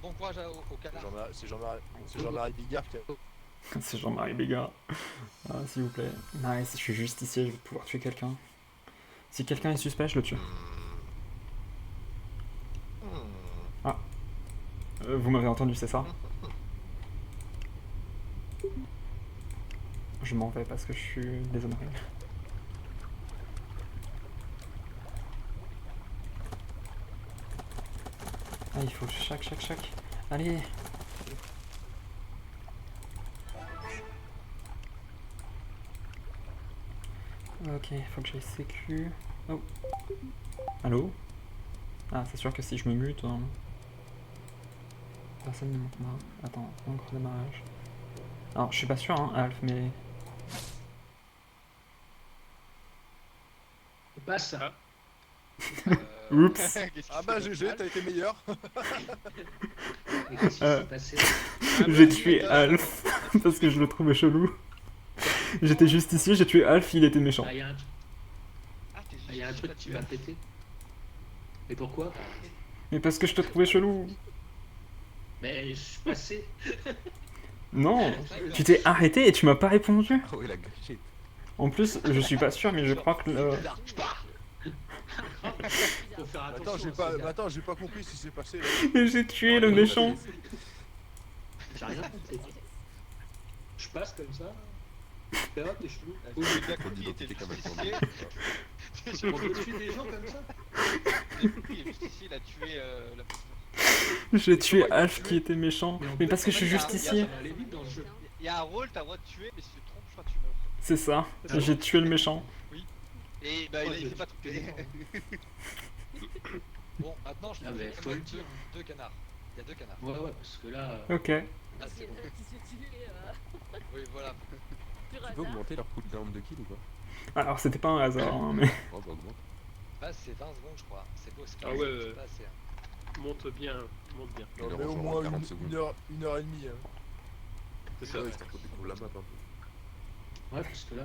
Bon courage au canard. C'est Jean-Marie Bigard qui a... C'est Jean-Marie Bégard. Ah, s'il vous plaît. Nice, je suis juste ici, je vais pouvoir tuer quelqu'un. Si quelqu'un est suspect, je le tue. Ah. Vous m'avez entendu, c'est ça? Je m'en vais parce que je suis déshonoré. Ah, il faut chaque. Allez! Ok, faut que j'aille sécu. Oh! Allô? Ah, c'est sûr que si je me mute, hein, personne ne m'entendra. Attends, encore démarrage. Alors, je suis pas sûr, hein, Alf, mais. Passe ça. Oups! Ah bah GG, t'as été meilleur. Et qu'est-ce qui s'est passé? J'ai tué Alf parce que je le trouvais chelou. J'étais juste ici, j'ai tué Alf, il était méchant. Ah, il y a un truc que tu vas péter. Et pourquoi? Mais parce que je te trouvais chelou. Mais je suis passé. Non, tu t'es arrêté et tu m'as pas répondu. Ah ouais, la gâchette. En plus, je suis pas sûr, mais je crois que Faut faire attention. Attends, j'ai pas compris ce qui s'est passé là. j'ai tué le méchant. J'ai rien compris. Je passe comme ça. Super, t'es chelou. Oui, j'ai bien compris, il était Quand même, justicier. On peut tuer des gens comme ça? Oui, justicier, il a tué la J'ai tué Alf qui était méchant. Mais on Mais peut- parce que je suis juste Ça ici. va aller vite dans le jeu. Il y a un rôle, t'as le droit de tuer, mais si tu te trompes, je crois que tu meurs. C'est ça, j'ai tué le méchant. Et bah, il fait pas tout. Bon, maintenant je Ah, mais faut le dire. 2 canards. Il y a 2 canards. Ouais, parce que là. Ok. Ah, c'est bon. Qui s'est tué Oui, voilà. pur Tu peux hasard. augmenter leur cooldown de kill ou pas? Alors, c'était pas un hasard, hein, mais. Oh, bah augmente. Là, c'est 20 secondes, je crois. C'est beau, c'est Ah pas- ouais, c'est pas assez, hein. monte bien, monte bien. Non, Il mais est au en moins 40 secondes. une heure et demie. Hein. C'est ça. Ouais, c'est pour découvrir la map un peu. Ouais, parce que là.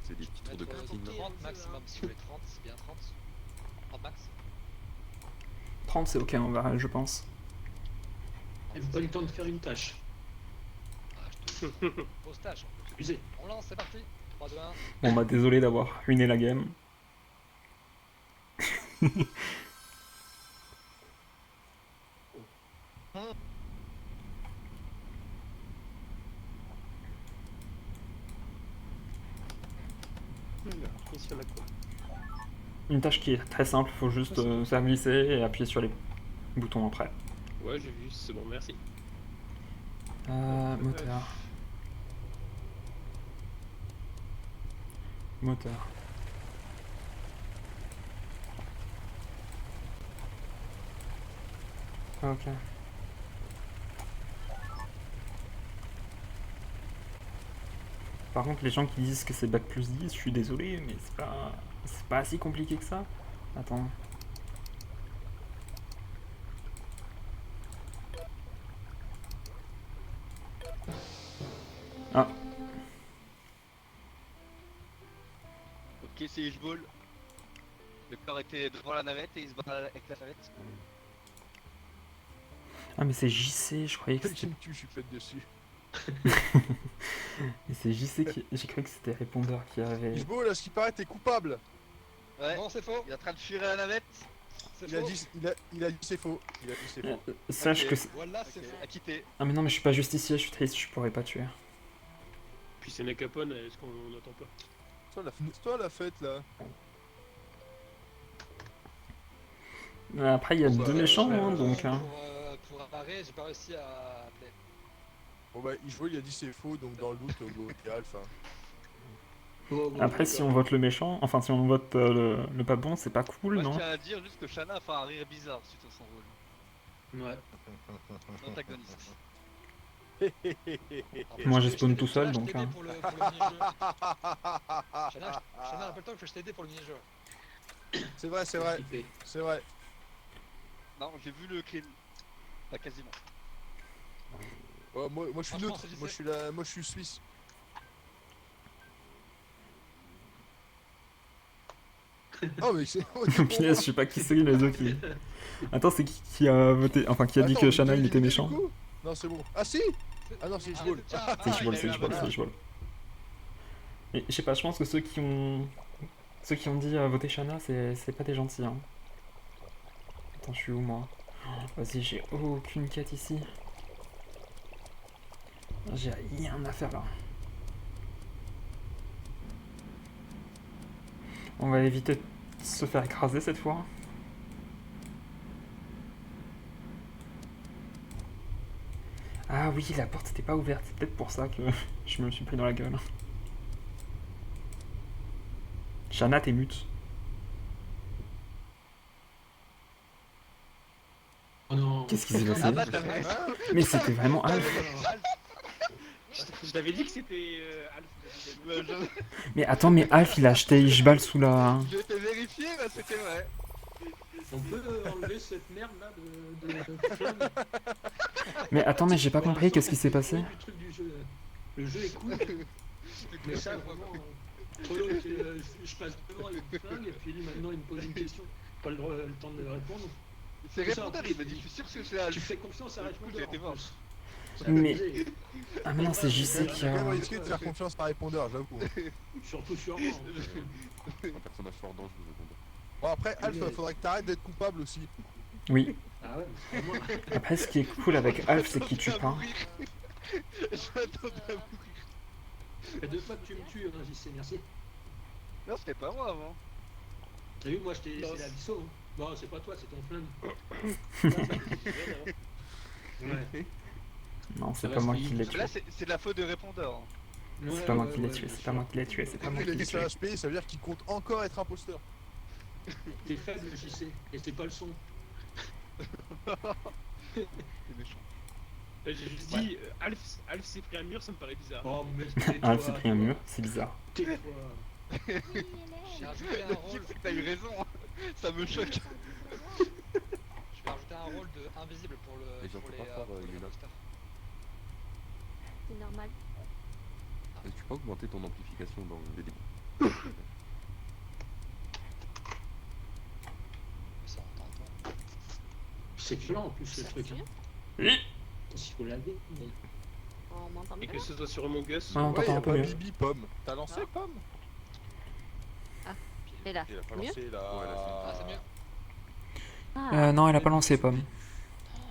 C'est des petits tours de Mettre, karting là. 30 maximum, si vous voulez 30, c'est bien 30. 30 max. 30, c'est ok en vrai, je pense. Il faut pas le temps de faire une tâche. Ah, je te pose tâche. Excusez. On lance, c'est parti. 3, 2, 1. Bon bah désolé d'avoir ruiné la game. Alors, mission à quoi? une tâche qui est très simple, faut juste faire glisser et appuyer sur les boutons après. Ouais, j'ai vu, c'est bon, merci. Moteur. Moteur. Ok. Par contre, les gens qui disent que c'est bac plus 10, je suis désolé, mais c'est pas si compliqué que ça. Attends. Ah, Ok, c'est Ishball. Le corps était devant la navette et il se bat avec la navette. ah mais c'est JC, je croyais que Quel c'était... me tue, je suis fait dessus. Mais c'est JC qui... J'ai cru que c'était répondeur qui avait... Ishbo, là, ce qui paraît, t'es coupable. Ouais, Non, c'est faux. il est en train de fuir à la navette. C'est Il a faux. dit c'est faux. Il a dit c'est faux. Sache Ok. que... c'est- Voilà, c'est Ok, faux. à quitter. Ah mais non, mais je suis pas justicier, je suis triste, je pourrais pas tuer. Puis c'est Nakapon, est-ce qu'on n'entend pas? C'est toi la fête là. Après, il y a Bon, bah, deux méchants, hein, Euh, donc... hein. Pour apparaître, j'ai pas réussi à appeler. Bon bah Ishbo il a dit c'est faux, donc dans le doute, go, t'es Alpha. Oh, bon, Après, si on d'accord. vote le méchant, enfin si on vote le pas bon, c'est pas cool, Moi, non? je tiens à dire juste que Shana a fait un rire bizarre suite à son rôle. Ouais. Antagoniste. Moi, j'ai Je spawn t'ai- tout seul, Shana, je donc, t'ai aidé hein. pour le mini-jeu. Shana, rappelle-toi que je t'ai aidé pour le mini-jeu. C'est vrai, c'est vrai, c'est vrai. Non, j'ai vu le clean. Pas quasiment. Ouais, moi je suis Franchement, neutre, c'est moi je suis là, moi je suis suisse. Oh mais c'est... Punaise, je sais pas qui c'est les autres qui... Attends, c'est qui a voté... Enfin, qui a dit Attends, que vous Shana, avez il était limité, méchant? du coup Non c'est bon. Ah si. Ah non c'est Ishbo. C'est Ah, Ishbal, il a c'est eu la Ishbal, bonne. c'est Ishbal. Mais je sais pas, je pense que ceux qui ont... Ceux qui ont dit voter Shana, c'est pas des gentils, hein. Attends, je suis où, moi? Vas-y, j'ai aucune quête ici. J'ai rien à faire, là. On va éviter de se faire écraser, cette fois. Ah oui, la porte n'était pas ouverte. C'est peut-être pour ça que je me suis pris dans la gueule. Shana, t'es mute. Oh non. Qu'est-ce qui s'est Ah passé? bah t'as raison. Mais c'était vraiment Alf. Je t'avais dit que c'était Alf. Bah, Mais attends, mais Alf, il a acheté Ishbal sous la... je t'ai vérifié, bah c'était vrai. On peut enlever cette merde là de flamme. Mais attends, mais j'ai pas compris, qu'est-ce qui s'est passé? Du truc du jeu. Le jeu est cool. Mais ça vraiment. Polo, je passe devant avec une flingue et puis lui maintenant il me pose une question. Pas le temps de répondre. C'est C'est ça, répondeur, en il plus, m'a dit, il- je suis sûr que c'est Alf. Tu fais confiance à répondre. J'étais mort. Mais... Ah mais non, c'est JC qui C'est quand même a... risqué de faire confiance à un répondeur, j'avoue. Surtout sur moi. Un personnage fort dangereux, répondeur. Bon après Alpha, faudrait que t'arrêtes d'être coupable aussi. Oui. Ah ouais, mais c'est moi. Après, ce qui est cool avec Alf, c'est qu'il tue pas. Je m'attendais à mourir. Ça fait 2 fois que tu me tues, hein, JC, merci. Non, c'était pas moi avant. T'as vu, moi je t'ai laissé l'abisseau. Hein. Bon, c'est pas toi, c'est ton flingue. Ouais. Non, c'est Ça pas va moi se qui payer. l'ai tué. Là, c'est de la faute de répondeur. C'est pas moi qui l'ai tué, c'est pas moi qui l'ai tué, c'est pas moi Il a qui l'ai dit sur tué. HP, ça veut dire qu'il compte encore être imposteur. T'es faible, JC, et c'est pas le son. C'est méchant. J'ai juste dit, Alf s'est pris un mur, ça me paraît bizarre. Oh, mais Alf s'est pris un mur, c'est bizarre. tais-toi. J'ai rajouté un Le rôle. truc, c'est que t'as eu raison. Ça me choque. Je vais rajouter un rôle de invisible pour le. Et j'entends pour les, pas fort, pour les Luna. imposteurs. C'est normal. Et tu peux augmenter ton amplification dans le vidéo. Ça, on t'entend. C'est violent en plus ce truc. Hein. Oui. S'il faut laver. Mais... On m'entend Et bien que là ce soit sur Among Us. Ouais, on Ouais, t'entend y'a un peu pas mieux. Bibi Pomme. T'as lancé Ah. Pomme? Et là, Il a pas mieux lancé là. Ah, c'est mieux. Ah, Non, elle a pas lancé pomme.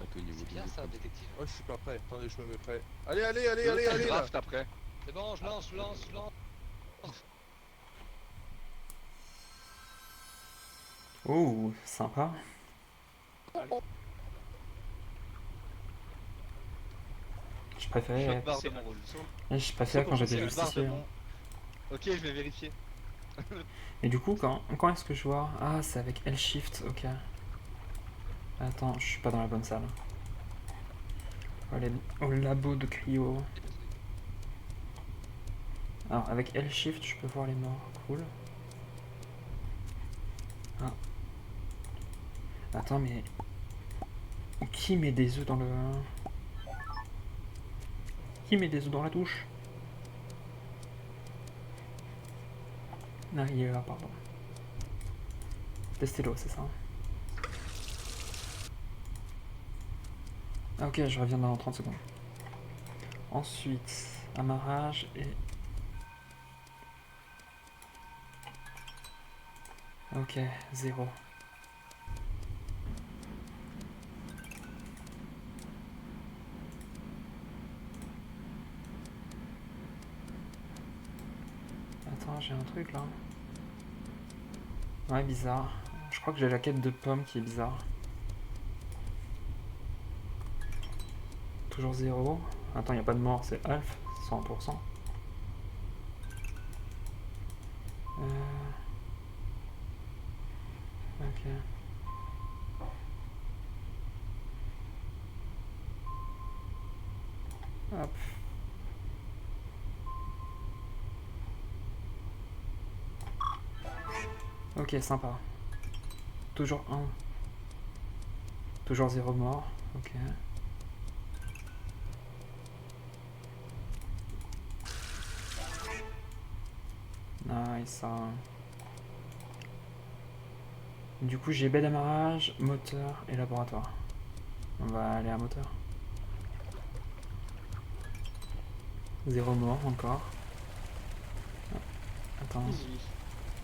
À toi, au niveau C'est du bien ça, détective. Oh, je suis pas prêt. Attendez, je me mets prêt. Allez, allez, allez, allez, allez là. Draft après. C'est bon, je lance. Oh, sympa. Je Je préférais, barre de mon rôle. je préférais quand j'étais Je barre de justicier. mon... Ok, je vais vérifier. Et du coup, quand est-ce que je vois? Ah, c'est avec L-Shift, ok. Attends, je suis pas dans la bonne salle. Faut aller au labo de cryo. Alors, avec L-Shift, je peux voir les morts. Cool. Ah. Attends, mais... Qui met des œufs dans le... Qui met des œufs dans la douche? Ah, il est là, pardon. Testez l'eau, c'est ça? Ah, ok, je reviens dans 30 secondes. Ensuite, amarrage et... Ok, 0. Attends, j'ai un truc là. Ouais, bizarre. Je crois que j'ai la quête de pomme qui est bizarre. Toujours 0. Attends, il n'y a pas de mort, c'est Alf, 100%. Ok. Hop. Ok, sympa. Toujours 1. Toujours 0 mort. Ok. Nice. Ça. Du coup, j'ai baie d'amarrage, moteur et laboratoire. On va aller à moteur. 0 mort encore. Ah, attends.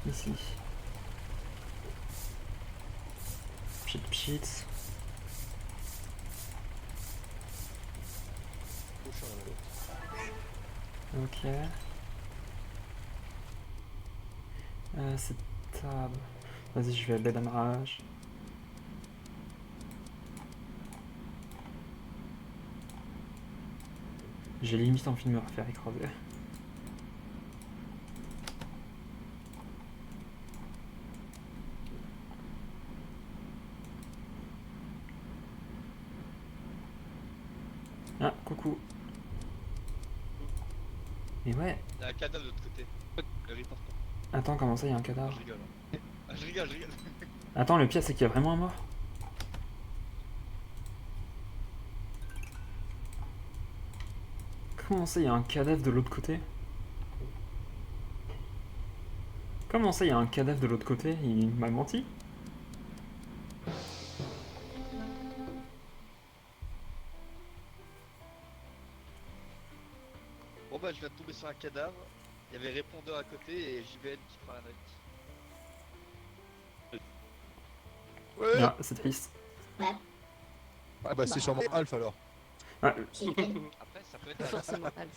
Ici. Pchit pchit. Ok. C'est tab. Vas-y, je vais à baie d'amarrage. J'ai limite envie de me refaire écraser. Ah, coucou. Et ouais. Il y a un cadavre de l'autre côté. Le report. Attends, comment ça, il y a un Ah, cadavre? je rigole. Ah, je rigole, je rigole. Attends, le pire, c'est qu'il y a vraiment un mort. Comment ça, il y a un cadavre de l'autre côté? Comment ça, il y a un cadavre de l'autre côté? Il m'a menti? Bon bah je viens de tomber sur un cadavre, il y avait répondeur à côté et JBL qui prend la note. Ouais. Ah, c'est triste. Ah bah c'est sûrement Alf alors. Ah, Après ça peut être Forcément Alf.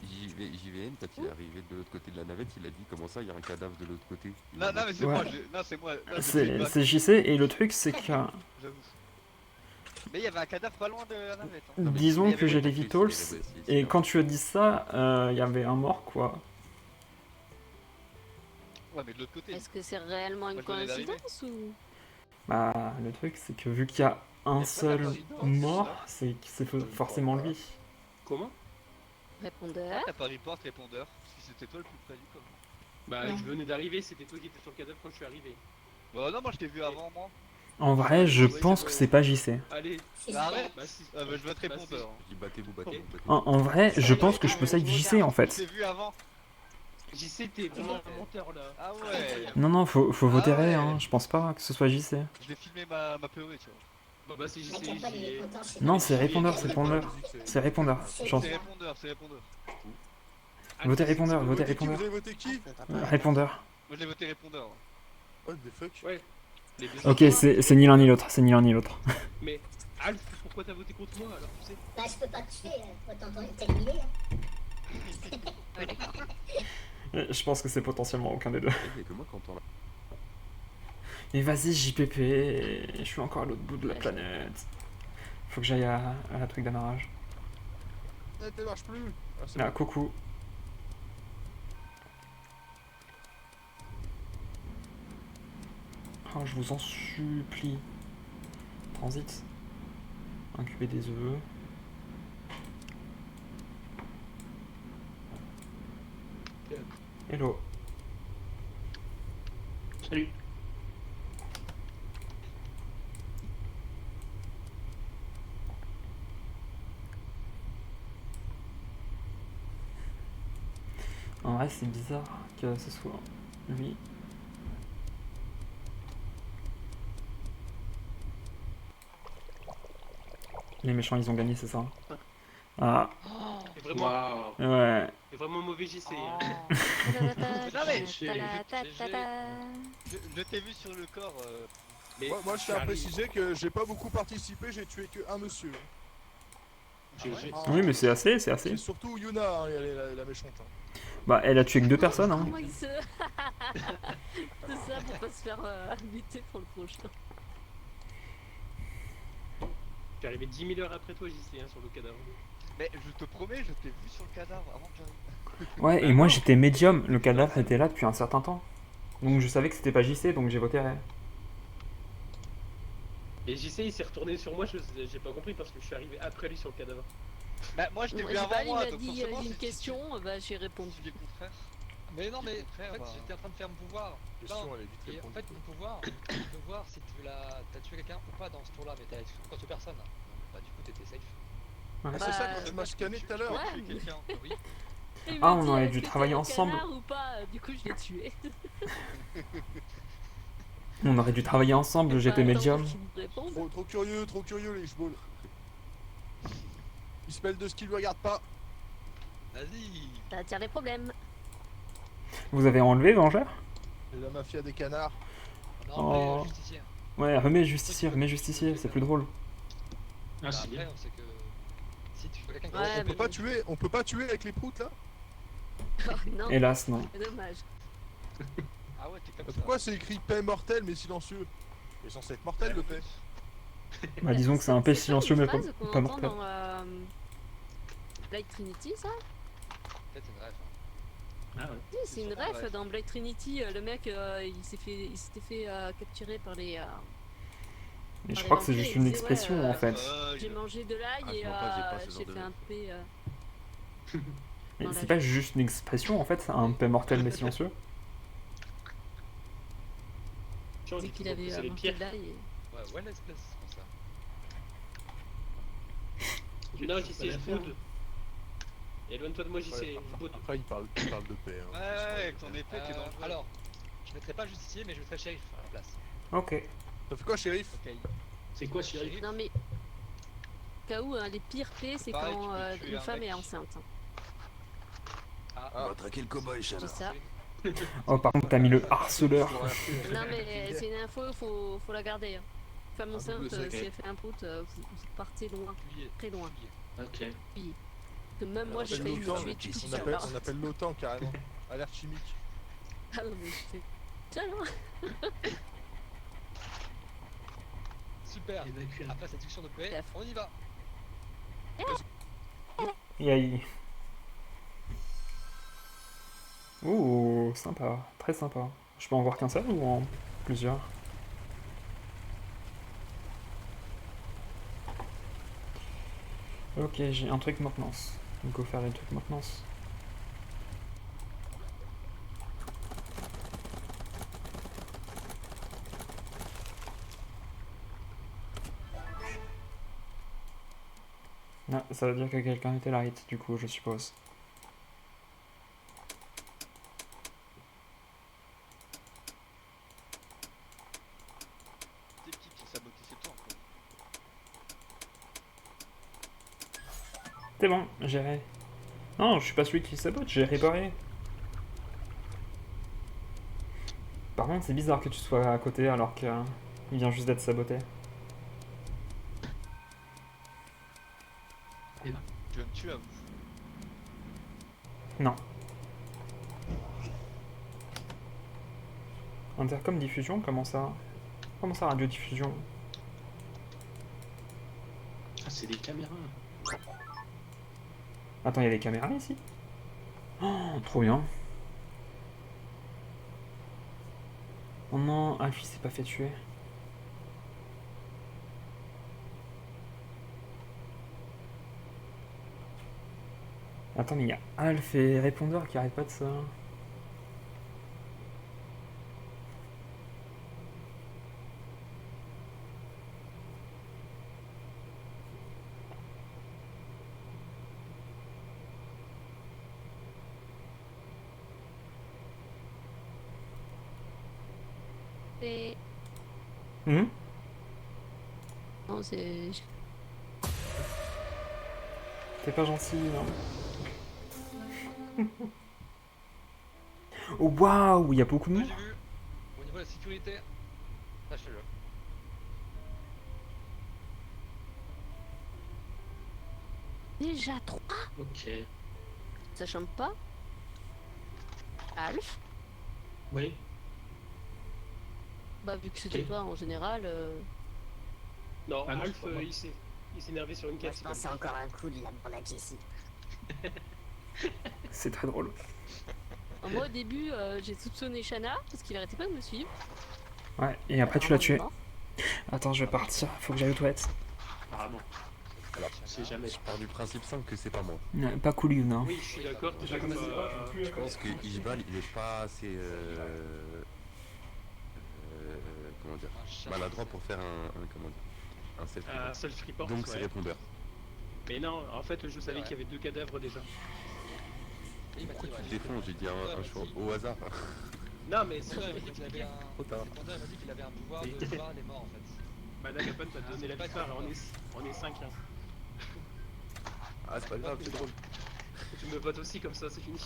JVN, quand il est arrivé de l'autre côté de la navette, il a dit comment ça, il y a un cadavre de l'autre côté. Non, non mais c'est Ouais. moi, non c'est moi. Non, j'ai fait une c'est bac, JC, et le truc, c'est que... j'avoue. Mais il y avait un cadavre pas loin de la navette. Hein. Non, mais Disons il y que avait j'ai les pas de vitals, plus, il y avait aussi, et c'est quand tu as dit ça, il y avait un mort, quoi. Ouais mais de l'autre côté. Est-ce que c'est réellement une Moi, je venais d'arriver. coïncidence ou... Bah, le truc, c'est que vu qu'il y a un seul mort, c'est forcément lui. Comment? Répondeur. T'as pas report répondeur, si c'était toi le plus près du corps. Bah, Ouais. je venais d'arriver, c'était toi qui étais sur le cadavre quand je suis arrivé. Bah non moi je t'ai vu avant moi. En vrai, je Oui, pense c'est que bon. c'est pas JC. Allez, Bah arrête. bah si. Ah bah je vote Bah, répondeur. Il dit battez-vous, battez-vous, battez-vous. En vrai, je pense que je peux save JC, en Je fait. t'ai vu avant. J'y sais, t'es vraiment un menteur là. Ah ouais. Non, non, faut voter Ah ouais. hein. Je pense pas que ce soit JC. Je vais filmer ma POV tu vois. Bah, c'est j'y sais, j'y ai. Non, c'est répondeur, c'est répondeur. C'est répondeur. Chance. C'est répondeur, c'est répondeur. Votez répondeur, votez Qui vous répondeur. avez voté qui? Répondeur. Moi je l'ai voté répondeur. What the fuck? Ouais. Les deux. Ok, c'est ni l'un ni l'autre, c'est ni l'un ni l'autre. Mais Alf, pourquoi t'as voté contre moi alors tu sais? Bah, je peux pas te tuer, autant t'éliminer. Je pense que c'est potentiellement aucun des deux. Et que moi, quand on l'a. Mais vas-y, JPP, je suis encore à l'autre bout de la planète. Faut que j'aille à la truc d'amarrage. Elle marche plus. Ah, c'est Ah, bon. coucou. Oh, je vous en supplie. Transit. Incuber des œufs. Hello. Salut. En vrai, c'est bizarre que ce soit lui. Les méchants, ils ont gagné, c'est ça? Ah, C'est vraiment, ouais. c'est vraiment mauvais JC. hein. Non mais, Ta-da-ta-ta-ta-ta. je t'ai vu sur le corps. Mais Moi, je tiens à préciser que j'ai pas beaucoup participé, j'ai tué que un monsieur. GG. Oui, mais c'est assez, c'est assez. C'est surtout Yuna, hein, elle est la méchante. Hein. Bah, elle a tué que 2 personnes, hein. Comment il se. C'est ça pour pas se faire buter pour le prochain. Je suis arrivé 10 000 heures après toi, JC, hein, sur le cadavre. Mais je te promets, je t'ai vu sur le cadavre avant que j'arrive. Ouais, et moi j'étais médium. Le cadavre était là depuis un certain temps. Donc je savais que c'était pas JC, donc j'ai voté. Et JC il s'est retourné sur moi, j'ai pas compris parce que je suis arrivé après lui sur le cadavre. Bah, moi je t'ai Moi, vu je sais pas, avant il moi, m'a donc dit forcément, une si question, bah j'ai répondu. tu dis le contraire. Mais non, mais Frère, en fait, bah. j'étais en train de faire mon pouvoir. Question, Non, elle est vite et en répondue. fait, mon pouvoir, je peux voir si t'as tué quelqu'un ou pas dans ce tour-là, mais t'as exclu personne. Donc, bah, du coup, t'étais safe. Ah, c'est ça quand tu m'as scanné tout à l'heure. Ouais. Oui. Et il Ah, m'a on dit, aurait est-ce dû que travailler t'es un ensemble. canard ou pas, du coup je l'ai tué. On aurait dû travailler ensemble, j'étais Bah, attends, médium. qu'il me réponde. Trop curieux les chevaux. Il se mêle de ce qui lui regarde pas. Vas-y. Ça attire des problèmes. Vous avez enlevé Vengeur? La mafia des canards. On a enlevé Oh. le justicier. Ouais, remets justicier, c'est plus drôle. Ah, Bah, c'est après, bien. on sait que si tu fais quelqu'un qui Ouais, a mais On peut pas tuer avec les proutes là. Non, Hélas, non. c'est dommage. Ah ouais, t'es comme ça. Pourquoi c'est écrit paix mortel mais silencieux? Il est censé être mortel le paix. Bah, disons que c'est un peu silencieux, mais pas, C'est une phrase pas qu'on entend mortel. dans Blade Trinity, ça? Peut-être c'est une rêve. Ah ouais. Oui, c'est une sûrement ref vrai. dans Blade Trinity. Le mec, il s'était fait capturer par les. Et je par crois les que c'est vampires, juste il une disait, expression ouais, en fait. J'ai mangé de l'ail Ah, et je m'en passe, j'ai pas ce j'ai genre fait de- un P. Mais dans c'est la pas juste une expression en fait, c'est un peu mortel mais silencieux. Je Il disait qu'il avait c'est les mangé pires. de l'ail. Ouais, one espèce, c'est pour ça. Non, JC, je boude. Éloigne-toi de moi, JC, Ouais, je boude. Après il parle de paix. Hein. Ouais, avec ton épée, t'es dangereux. Alors, je mettrai pas justicier, mais je mettrai shérif à la place. Ok. Ça fait quoi shérif? Ok. C'est quoi, Chéri? Non mais. Au cas où, hein, les pires P, c'est Pareil, quand tu peux tuer une un femme mec. est enceinte. Hein. Ah, va traquer le cowboy, Je dis ça. Oh, par contre, t'as mis le harceleur. Non mais c'est une info, faut la garder. Hein. Femme Un enceinte, double sec. si elle fait un pout, vous partez loin, juillet. très loin. Ok. Que même moi j'ai appelle failli l'OTAN, me tuer tout On seul. appelle, on appelle l'OTAN carrément. Alerte chimique. Ah non mais je fais. Tiens non. Super. Évacuer. Après cette discussion de paix, Taf. on y va. Yay. Ouh, sympa, très sympa. Je peux en voir qu'un seul ou en plusieurs? Ok, j'ai un truc maintenance. Go faire les trucs maintenance. Ah, ça veut dire que quelqu'un était light, du coup, je suppose. T'es petit qui saboté, c'est toi encore. C'est bon, j'ai ré... Non, je suis pas celui qui sabote, j'ai réparé. Par contre, c'est bizarre que tu sois à côté alors qu'il vient juste d'être saboté. Tu vas me tuer à vous. Non. Intercom diffusion, comment ça? Comment ça, radiodiffusion? Ah, c'est des caméras. Attends, il y a des caméras ici? Oh, trop bien. Oh non, Alfie s'est pas fait tuer. Attends, mais il y a Alf et Répondeur qui arrêtent pas de ça. Et... Hum? Non, c'est... T'es pas gentil, non? Oh waouh, il y a beaucoup de Ouais, monde. j'ai vu. Au niveau de la sécurité, lâchez-le. Déjà 3? Ok. Ça chante pas? Alf? Oui. Bah vu que c'était Ok. toi en général... Non, Ah non, Alf, c'est pas moi. il s'est énervé sur une Moi, quête. je pense que c'est encore un coup de la bande à Jessie. C'est très drôle. Moi au début j'ai soupçonné Shanna parce qu'il arrêtait pas de me suivre. Ouais, et après tu l'as tué. Mort. Attends, je vais partir, faut que j'aille aux toilettes. Apparemment. Alors, On sait jamais. je pars du principe simple que c'est pas moi. Pas cool, Yuna. Oui, je suis d'accord. Déjà comme Je pense que Ishbal, il est pas assez comment dire, maladroit pour faire comment dire, un self un self-report. Donc c'est ouais. répondeur. Mais non, en fait, je savais qu'il y avait 2 cadavres déjà. Et il m'a dit, Pourquoi tu ouais, te défonces? J'ai dit un choix au hasard. Non, mais c'est Répondeur, vrai. il m'a dit qu'il avait un... Trop tard. Répondeur, il m'a dit qu'il avait un pouvoir de voir les morts en fait. Bah, Nagapon t'a donné la victoire, on est 5. Hein. Ah, c'est pas grave, c'est drôle. Tu me votes aussi, comme ça, c'est fini.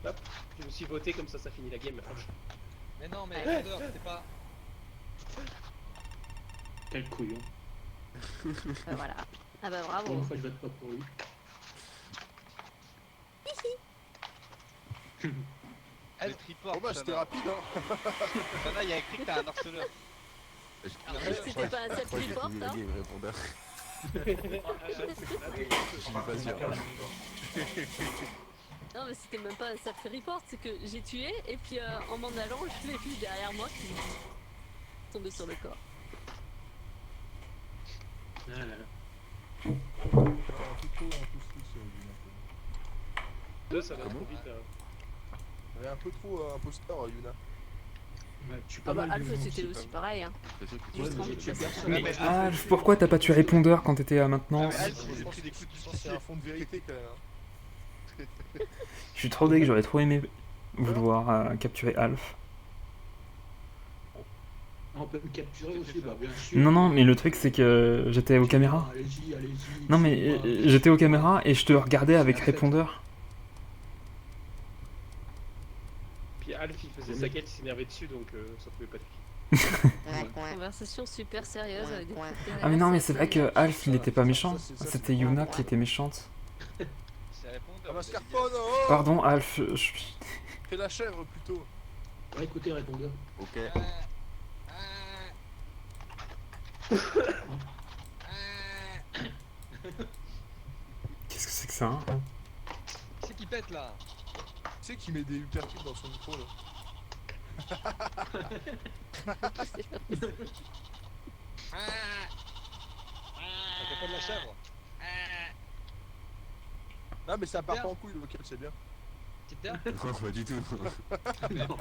Hop, je me suis voté, comme ça finit la game. Mais non, mais répondeur, c'était pas... Quel couillon. Bah, voilà. Ah bah Pour bravo. une fois, je vote pas pour lui. Self-report. Bon bah c'était rapide hein. Sana, il y a écrit que t'as un harceleur. C'était pas un Je crois que j'ai self-report fini la hein? game, répondeur. Je suis pas sûr. Non mais c'était même pas un self-report, c'est que j'ai tué et puis en m'en allant je l'ai vu derrière moi qui tombait sur le corps. Ah là là. Un peu trop en plus Deux, ça va trop vite. il y a un peu trop imposteur Yuna. Ouais, je suis pas Ah bah mal Alpha du monde, c'était c'est aussi pas- pareil hein. C'est sûr que Ouais, Juste mais en j'ai tué plus, personne. Ouais, mais Alf, pourquoi t'as pas tué Répondeur quand t'étais à Ah, maintenance? mais Alf, il a pris des coups de Je pense que c'est un fond de vérité quand même. Hein. Je suis trop deg, j'aurais trop aimé vouloir capturer Alf. On peut me capturer aussi, bah bien sûr. Non, non, mais le truc c'est que j'étais aux caméras. Allez-y, allez-y. Non, mais j'étais aux caméras et je te regardais avec Répondeur. Puis Alf, il faisait sa quête, il s'énervait dessus, donc ça pouvait pas être. Conversation super sérieuse avec des trucs Ah, mais non, mais derrière, c'est vrai que Alf il était pas méchant. Ça, c'est C'était Yuna qui était méchante. C'est répondeur. Ah vous avez mascarpone dit- oh Pardon, Alf, Fais la chèvre plutôt. Ouais, écoutez, répondeur. Ok. qu'est-ce que c'est que ça hein? Qui c'est qui pète là? Tu sais qui met des uppercuts dans son micro là. Ça fait pas de la chèvre. Ah mais ça part pas en couille lequel c'est bien. Petite terre? Non, pas du tout. Non.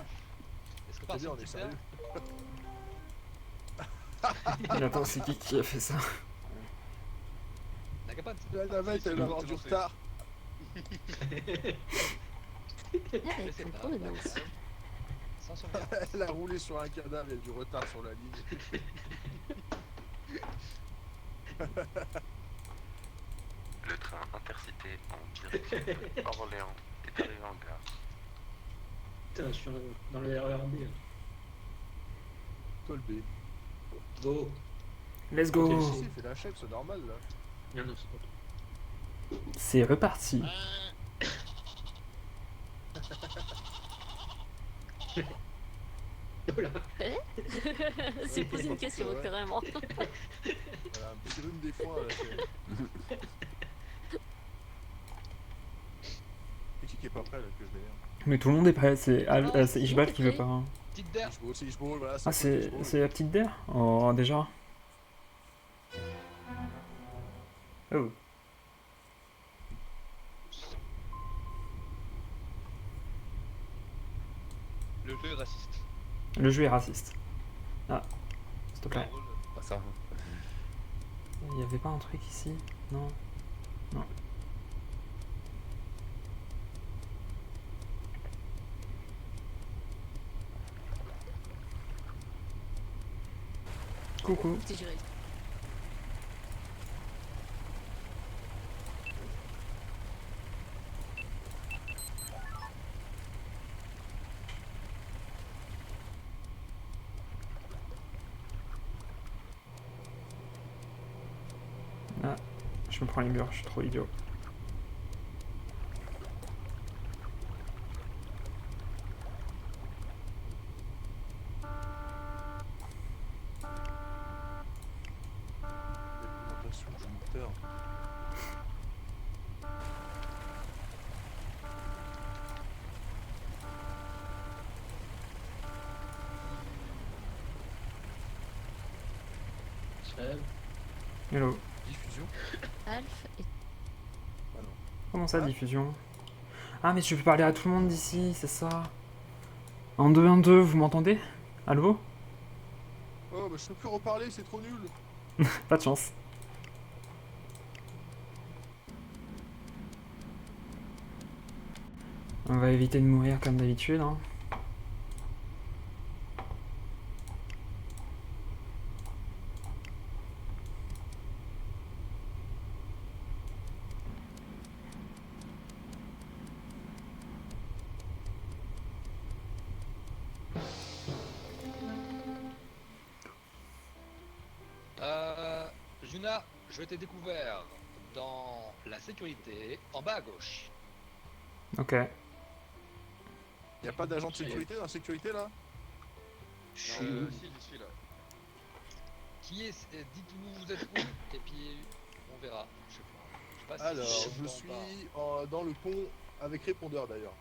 Est-ce que C'est bien, par on est sérieux. Mais attends, c'est qui a fait ça? Nagapon? La navette elle va avoir du retard. c'est trop dense. Sans sauvegarde. Elle a roulé sur un cadavre, il y a du retard sur la ligne. Le train intercité en direction Orléans est arrivé en gare. Putain, je suis dans le RERB. Toi le B. Go. Let's go! Ok, Si, fais la chèvre, c'est normal là. Non, non, c'est pas tout. C'est reparti. Voilà. C'est poser une question, Ouais. carrément. Voilà, un petit rhume des foins. Là, c'est qui est pas prêt là que je m'énerve. Mais tout le monde est prêt, c'est Oh, c'est Ishbal qui veut ok. pas. Hein. Petite der. Ishball, c'est Ishball, voilà. Ah, c'est la petite der. Oh, déjà. Oh. Le jeu est raciste. Le jeu est raciste. Ah, s'il te plaît. Ah, ça. Il y avait pas un truc ici? Non. Non. Coucou. C'est géré. Ah, je me prends les murs, je suis trop idiot. L'implémentation du moteur. Hello. Diffusion. Alf et Comment ça, diffusion? Ah, mais tu peux parler à tout le monde d'ici, c'est ça. En 2, 1, 2, vous m'entendez? Allô? Oh, bah je peux plus reparler, c'est trop nul. Pas de chance. On va éviter de mourir comme d'habitude, hein. Juna, je t'ai découvert dans la sécurité, en bas à gauche. Ok. Y a pas d'agent de sécurité dans la sécurité là? Si, j'y suis là. Qui est dites-nous vous êtes où et puis on verra. Je sais pas si Alors, c'est je en suis bas. dans le pont avec répondeur d'ailleurs.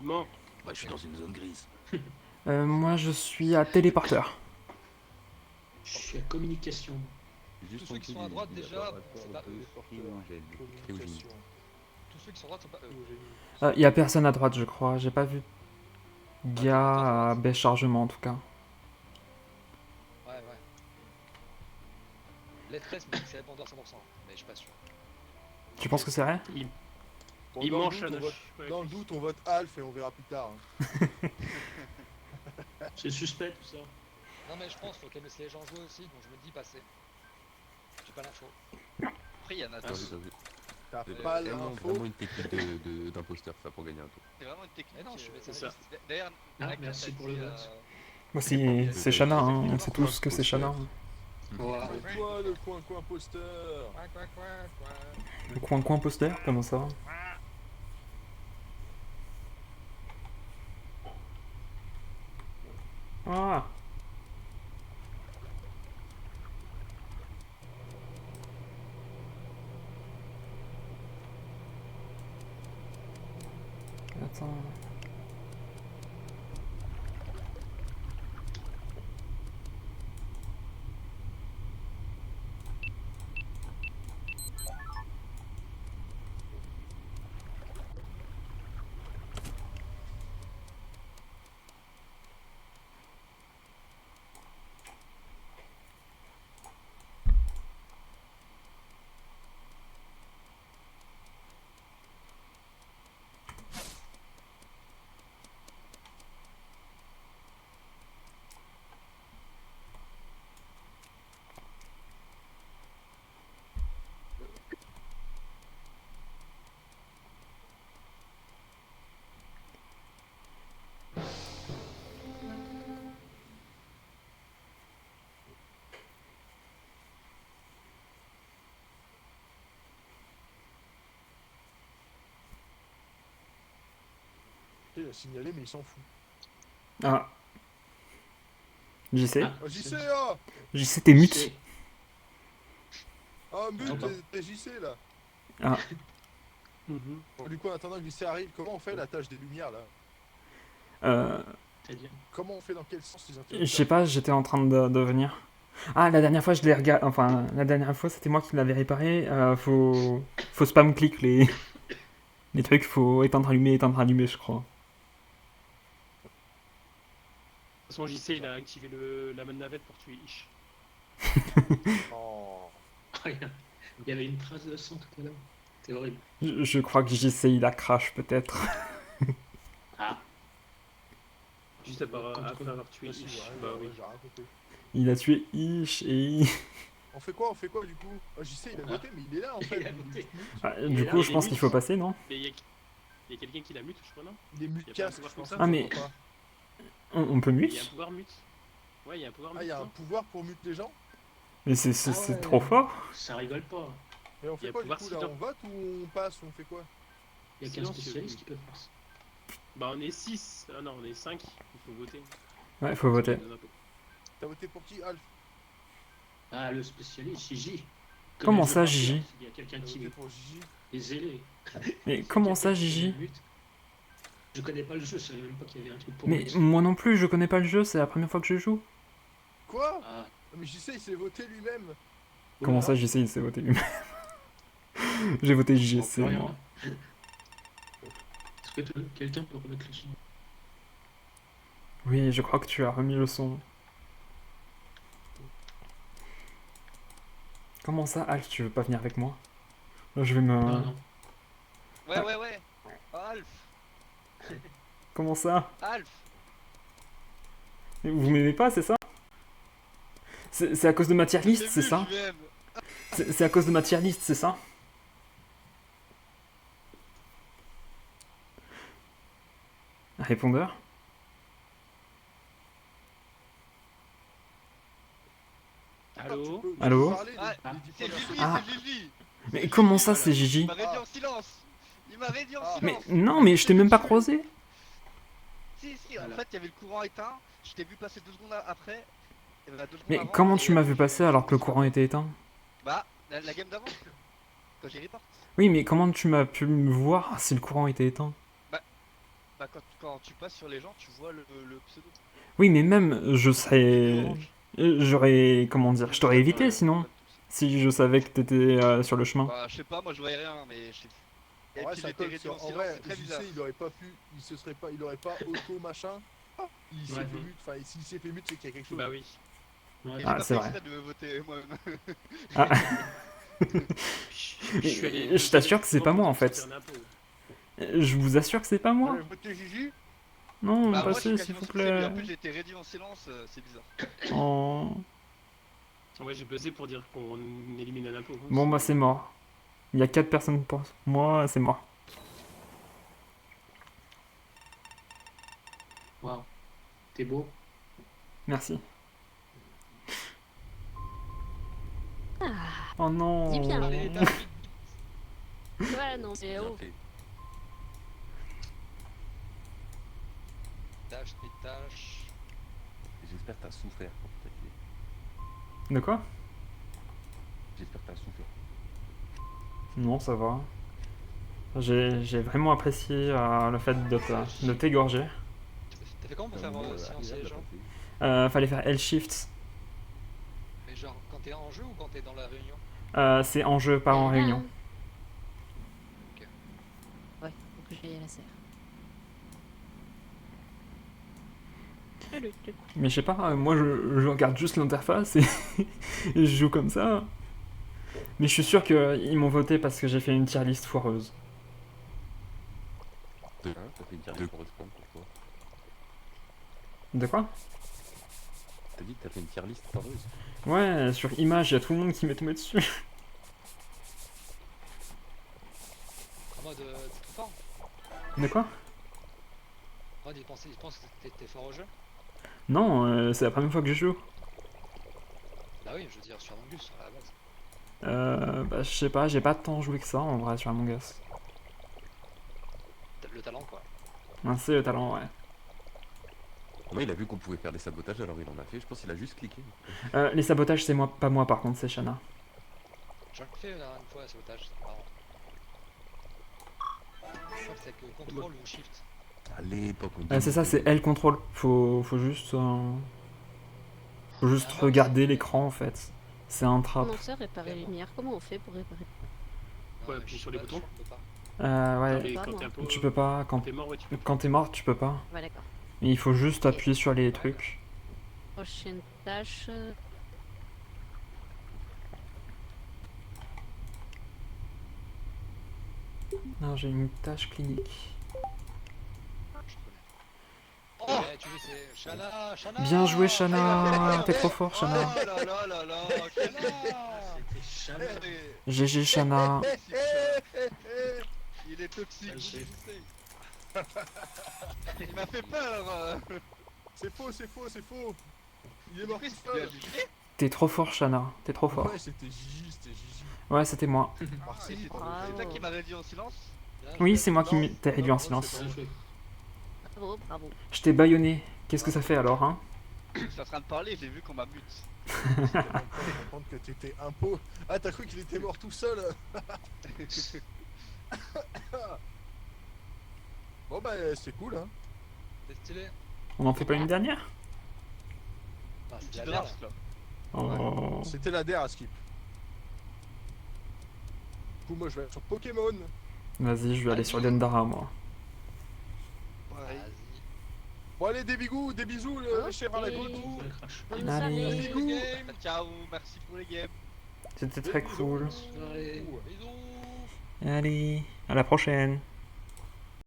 Non. Bah, je suis dans une zone grise. Moi, je suis à téléporteur. Je suis à communication. Tous ceux qui sont à droite déjà, c'est pas eux. Communication. Tous ceux qui sont à droite sont pas eux. Y a personne à droite, je crois. J'ai pas vu gars à baisse chargement en tout cas. Ouais, ouais. Lettresse me dit que c'est répondeur 100%, mais je suis pas sûr. Tu penses que c'est vrai? Bon, Il dans le mange doute, un on vote- œuf. Dans le doute, on vote Alf et on verra plus tard. Hein. C'est suspect tout ça. Non mais je pense qu'il faut qu'elle laisse les gens jouer aussi, donc je me dis passer. J'ai pas l'info. Après, il y en a T'as deux. vu, t'as vu. T'as C'est pas vraiment, l'info. vraiment une technique d'imposteur, ça, pour gagner un tour. C'est vraiment une technique. Mais non, je suis c'est médecin. ça. D'ailleurs, Ah, Naka merci t'a pour dit, le vote. Moi, c'est Shana, hein. On sait tous que c'est Shana. Voilà. C'est toi le coin posteur. Le coin poster, comment ça? Ah! Attends. Il a signalé, mais il s'en fout. Ah. JC. Oh, JC, oh JC, t'es mute. C'est- Oh, mute, Attends. t'es JC, là. Ah. Mhm. Bon, du coup, en attendant que JC arrive, comment on fait la tâche des lumières, là? C'est-à-dire Comment on fait, dans quel sens les Je interrupteurs? sais pas, j'étais en train de venir. Ah, la dernière fois, je l'ai regardé. Enfin, la dernière fois, c'était moi qui l'avais réparé. Faut spam click les... les trucs. Faut éteindre, allumer, je crois. De toute façon, JC, il a activé la main navette pour tuer Ish. Oh. Il y avait une trace de sang tout à l'heure. C'est horrible. Je crois que JC, il a crash, peut-être. Ah, Juste après avoir tué Ah, si, Ish. ouais, Bah ouais, oui. j'ai rien compris. Il a tué Ish et... On fait quoi, du coup? Oh, JC, il a voté, mais il est là, en fait. Il a voté. Ah, Il du est coup, là, je il pense est qu'il mute. faut passer, non? Mais il y a quelqu'un qui la mute, je crois, non? Il est mute Y a pas un casque, pouvoir je comme pense. ça Ah, mais- Pas. On peut Il y a un mute? pouvoir mute. Ouais, il y a un pouvoir Ah, mute. il y a un non pouvoir pour mute les gens? Mais c'est Ah ouais. trop fort. ça rigole pas. Et on Il y fait a quoi, du pouvoir coup, là? silence. On vote ou on passe? On fait quoi? Il y a qu'un Silencieux. spécialiste qui peut faire ça. Bah, on est 6. Ah non, on est 5. Il faut voter. Ouais, faut voter. T'as voté pour qui, Alf? Ah, le spécialiste, Gigi. Comment Comme ça, elle veut Gigi? partir, il y a quelqu'un T'as qui voté pour Gigi? est zélé. Mais comment ça, Gigi? Je connais pas le jeu, je savais même pas qu'il y avait un truc pour Mais mute. moi non plus, je connais pas le jeu, c'est la première fois que je joue. Quoi? Ah, Mais JC, il s'est voté lui-même. Comment oula. ça, JC, il s'est voté lui-même? J'ai voté On JC, peut rien. moi. Est-ce que quelqu'un peut remettre le son? Oui, je crois que tu as remis le son. Comment ça, Alf, tu veux pas venir avec moi? Là, je vais me... Non, non. Ouais, ouais, ouais. Oh, Alf. Comment ça? Alf. Vous m'aimez pas, c'est ça? C'est à cause de ma tier list, Je t'ai c'est vu, ça? je m'aime. C'est à cause de ma tier list, c'est ça? Répondeur? Allô? Tu peux Allô? parler, Ah, les c'est diffuseurs. Gigi, Ah. c'est Gigi. Mais comment ça, c'est Gigi? Il m'avait dit en silence. Il m'avait dit en Ah. Mais silence. non, mais je t'ai même pas croisé. Si, si, en Voilà. fait, il y avait le courant éteint. Je t'ai vu passer 2 secondes après. Et bah, 2 secondes Mais avant, comment et, tu m'as vu passer alors que le courant était éteint? Bah, la game d'avant. Quand j'ai report. Oui, mais comment tu m'as pu me voir si le courant était éteint? Bah, quand tu passes sur les gens, tu vois le pseudo. Oui, mais même, je serais... Orange. J'aurais... Comment dire? Je t'aurais évité, sinon. Si je savais que t'étais sur le chemin. Bah, je sais pas, moi je voyais rien, mais je sais. Et En vrai, puis ça j'étais colle réduit en sur- en silence, vrai, c'est très JC, bizarre. il aurait pas pu, il aurait pas auto machin. Il s'est Ouais. fait mute, enfin, s'il s'est fait mute, c'est qu'il y a quelque chose. Bah oui. Ouais. Et j'ai Ah, pas c'est fait vrai. exprès de me voter moi-même. Ah. Je suis allé- Mais je t'assure que c'est pas moi, en fait. sortir un impôt. Je vous assure que c'est pas moi. Ouais, votez Gigi. Non, Bah, moi je passez, suis s'il quasiment vous sûr que c'est lui. plaît. En plus, j'ai été réduit en silence, c'est bizarre. Oh. Ouais, j'ai buzzé pour dire qu'on élimine un impôt. Bon, bah c'est mort. Il y a 4 personnes pour moi, c'est mort. Waouh. T'es beau. Merci. Ah, Oh non. dis bien. Allez, ouais, non, mais oh. Tâche, des tâches. J'espère que t'as souffert pour t'attaquer. De quoi? J'espère que t'as souffert. Non, ça va. J'ai vraiment apprécié le fait de t'égorger. T'as fait comment pour faire silencer les gens? Fallait faire L-Shift. Mais genre quand t'es en jeu ou quand t'es dans la réunion? C'est en jeu, pas en réunion. Ouais, faut que j'aille à la serre. Mais je sais pas, moi je regarde juste l'interface et, et je joue comme ça. Mais je suis sûr qu'ils m'ont voté parce que j'ai fait une tier list foireuse. T'as fait une tier list pour respawn pour toi. De quoi? T'as dit que t'as fait une tier list foireuse. Ouais, sur image, il y a tout le monde qui m'est tombé dessus. En mode t'es trop fort? De quoi? En mode ils pensent que t'es fort au jeu? Non, c'est la première fois que je joue. Bah oui, je veux dire sur Among Us à la base. Bah je sais pas, j'ai pas tant joué que ça en vrai sur Among Us. T'as le talent quoi. C'est le talent, ouais. Moi, il a vu qu'on pouvait faire des sabotages, alors il en a fait. Je pense qu'il a juste cliqué. Les sabotages, c'est moi, pas moi par contre, c'est Shana. J'en ai fait une fois un sabotage, c'est marrant. Je crois que c'est avec contrôle ou shift. À l'époque, C'est ça, c'est elle contrôle. Faut juste regarder l'écran en fait. C'est un trap. Comment ça, réparer les lumières? Comment on fait pour réparer? Ouais, appuyer sur les boutons. Ouais. Et quand t'es un peu- Tu peux pas. Quand t'es mort, ouais, tu peux. quand t'es mort, tu peux pas. Ouais, d'accord. Mais il faut juste appuyer sur les trucs. Prochaine tâche. Non, j'ai une tâche clinique. Oh tu sais, c'est Shana, Shana. Bien joué, Shana. T'es trop fort, Shana. Oh là là là là, Shana. GG, Shana. Il est toxique, je sais. Il m'a fait peur. C'est faux, c'est faux, c'est faux. Il est mort tout seul. T'es trop fort, Shana. T'es trop fort. Ouais, c'était Gigi, c'était Gigi. Ouais, c'était moi. Merci. C'est toi qui m'as réduit en silence? Oui, c'est moi qui t'ai réduit en silence. Bravo, bravo. Je t'ai baïonné. Qu'est-ce que ça fait alors, hein? Je suis en train de parler, j'ai vu qu'on m'a mute. Je pas comprendre que t'étais un pot. Ah, t'as cru qu'il était mort tout seul? Bon bah c'est cool hein. C'est stylé. On en fait pas une dernière? Ah, c'est Petit de la merde. draft là. Oh. C'était la der à skip. Du coup moi je vais aller sur Pokémon. Vas-y, je vais aller sur Dendara, moi. Pareil. Bon allez des bigous, des bisous les chers à la côte. Bonne Allez. soirée. Bisous. Ciao, merci pour les games. C'était très cool. Bisous. Allez, à la prochaine.